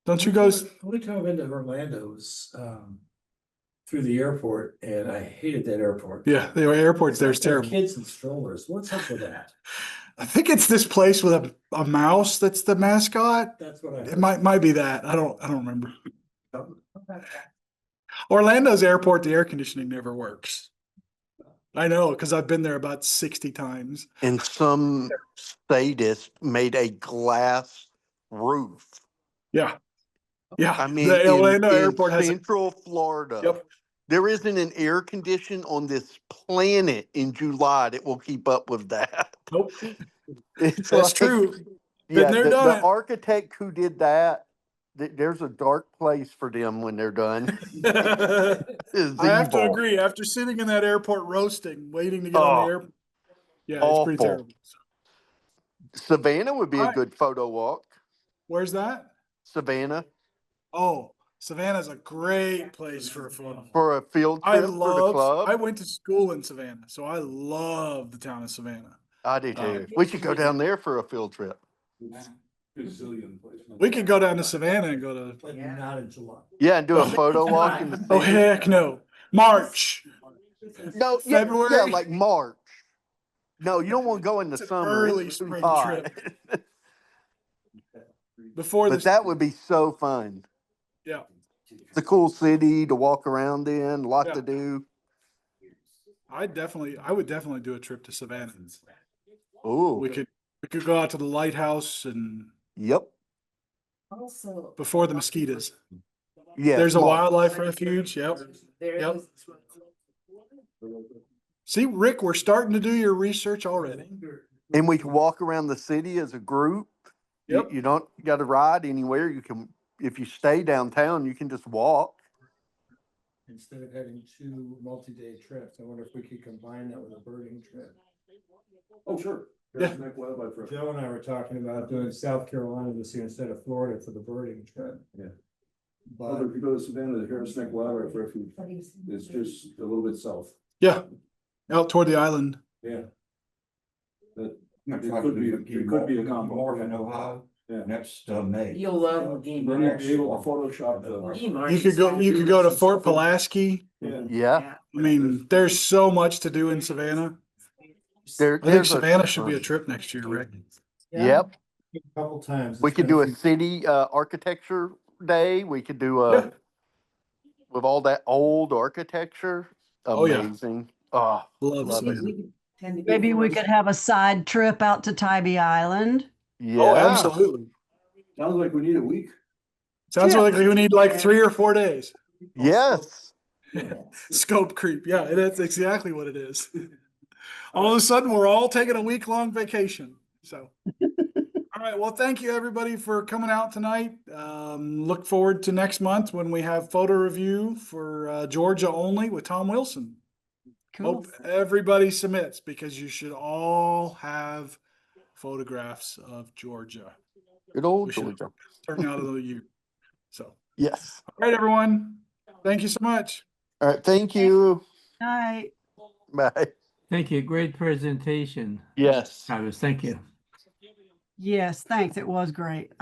Don't you go? Only time I've been to Orlando was through the airport, and I hated that airport. Yeah, the airport's there's They have terrible. Kids and strollers. What's up with that? I think it's this place with a mouse that's the mascot. That's what I It heard. might be that. I don't remember. Orlando's airport, the air conditioning never works. I know, because I've been there about 60 times. And some sadist made a glass roof. Yeah. Yeah. I mean, The Orlando in airport has a, Central Florida. yep. There isn't an air condition on this planet in July that will keep up with that. Nope. It's That's like, true. Been yeah, there, the done architect who did that, there's a dark place for them when they're done. it. It's I have to evil. agree. After sitting in that airport roasting, waiting to get on the Oh, airport. Yeah, it's pretty awful. terrible. Savannah would be All a right. good photo walk. Where's that? Savannah Oh, Savannah's a great place for a photo. for a field trip for the club. I went to school in Savannah, so I love the town of Savannah. I do too. We should go down there for a field trip. Gazillion places. We could go down to Savannah and go to. But not in July. Yeah, and do a Oh. photo walk in the Oh, city. heck no. March. No, yeah, February? like March. No, you don't want to go in the It's an summer. early It's too spring hot. trip. Before But this. that would be so fun. Yeah. It's a cool city to walk around in, a lot Yeah. to do. I would definitely do a trip to Savannah. Oh, We could go out to the lighthouse and yep. before the mosquitoes. Yeah. There's a March. wildlife refuge. Yep. Yep. See, Rick, we're starting to do your research already. And we can walk around the city as a group. Yep. You don't got to ride anywhere. You can, if you stay downtown, you can just walk. Instead of having two multi-day trips, I wonder if we could combine that with a birding trip. Oh, sure. Yeah. Joe and I were talking about doing South Carolina this year instead of Florida for the birding trip. Yeah. But If you go to Savannah, the Harris Neck Wildlife Refuge is just a little bit south. Yeah. Out toward the island. Yeah. That, Next It time could we be- do it Key could be a Walk, combo. Marvin, Ohio, yeah. next May. You'll love game. Then you'll be able to Photoshop the. You could go to Fort Pulaski. Yeah. Yeah. I mean, there's so much to do in Savannah. There, I think there's a Savannah should be a ton. trip next year, Rick. Yep. a couple times. We it's could been do a few- city architecture day. We could do Yeah. with all that old architecture. Oh, yeah. Amazing. Oh, Love Love it. Savannah. Maybe we could have a side trip out to Tybee Island. yeah. Oh, absolutely. Sounds like we need a week. Sounds like we need like 3 or 4 days. Yes. Scope creep. Yeah, that's exactly what it is. All of a sudden, we're all taking a week-long vacation. So, all right. Well, thank you everybody for coming out tonight. Look forward to next month when we have photo review for Georgia only with Tom Wilson. Cool. Hope everybody submits because you should all have photographs of Georgia. Good old We should Georgia. turn out of the year. So, Yes. all right, everyone. Thank you so much. All right. Thank you. Night. Bye. Thank you. Great presentation. Yes. Travis, thank you. Yes, thanks. It was great.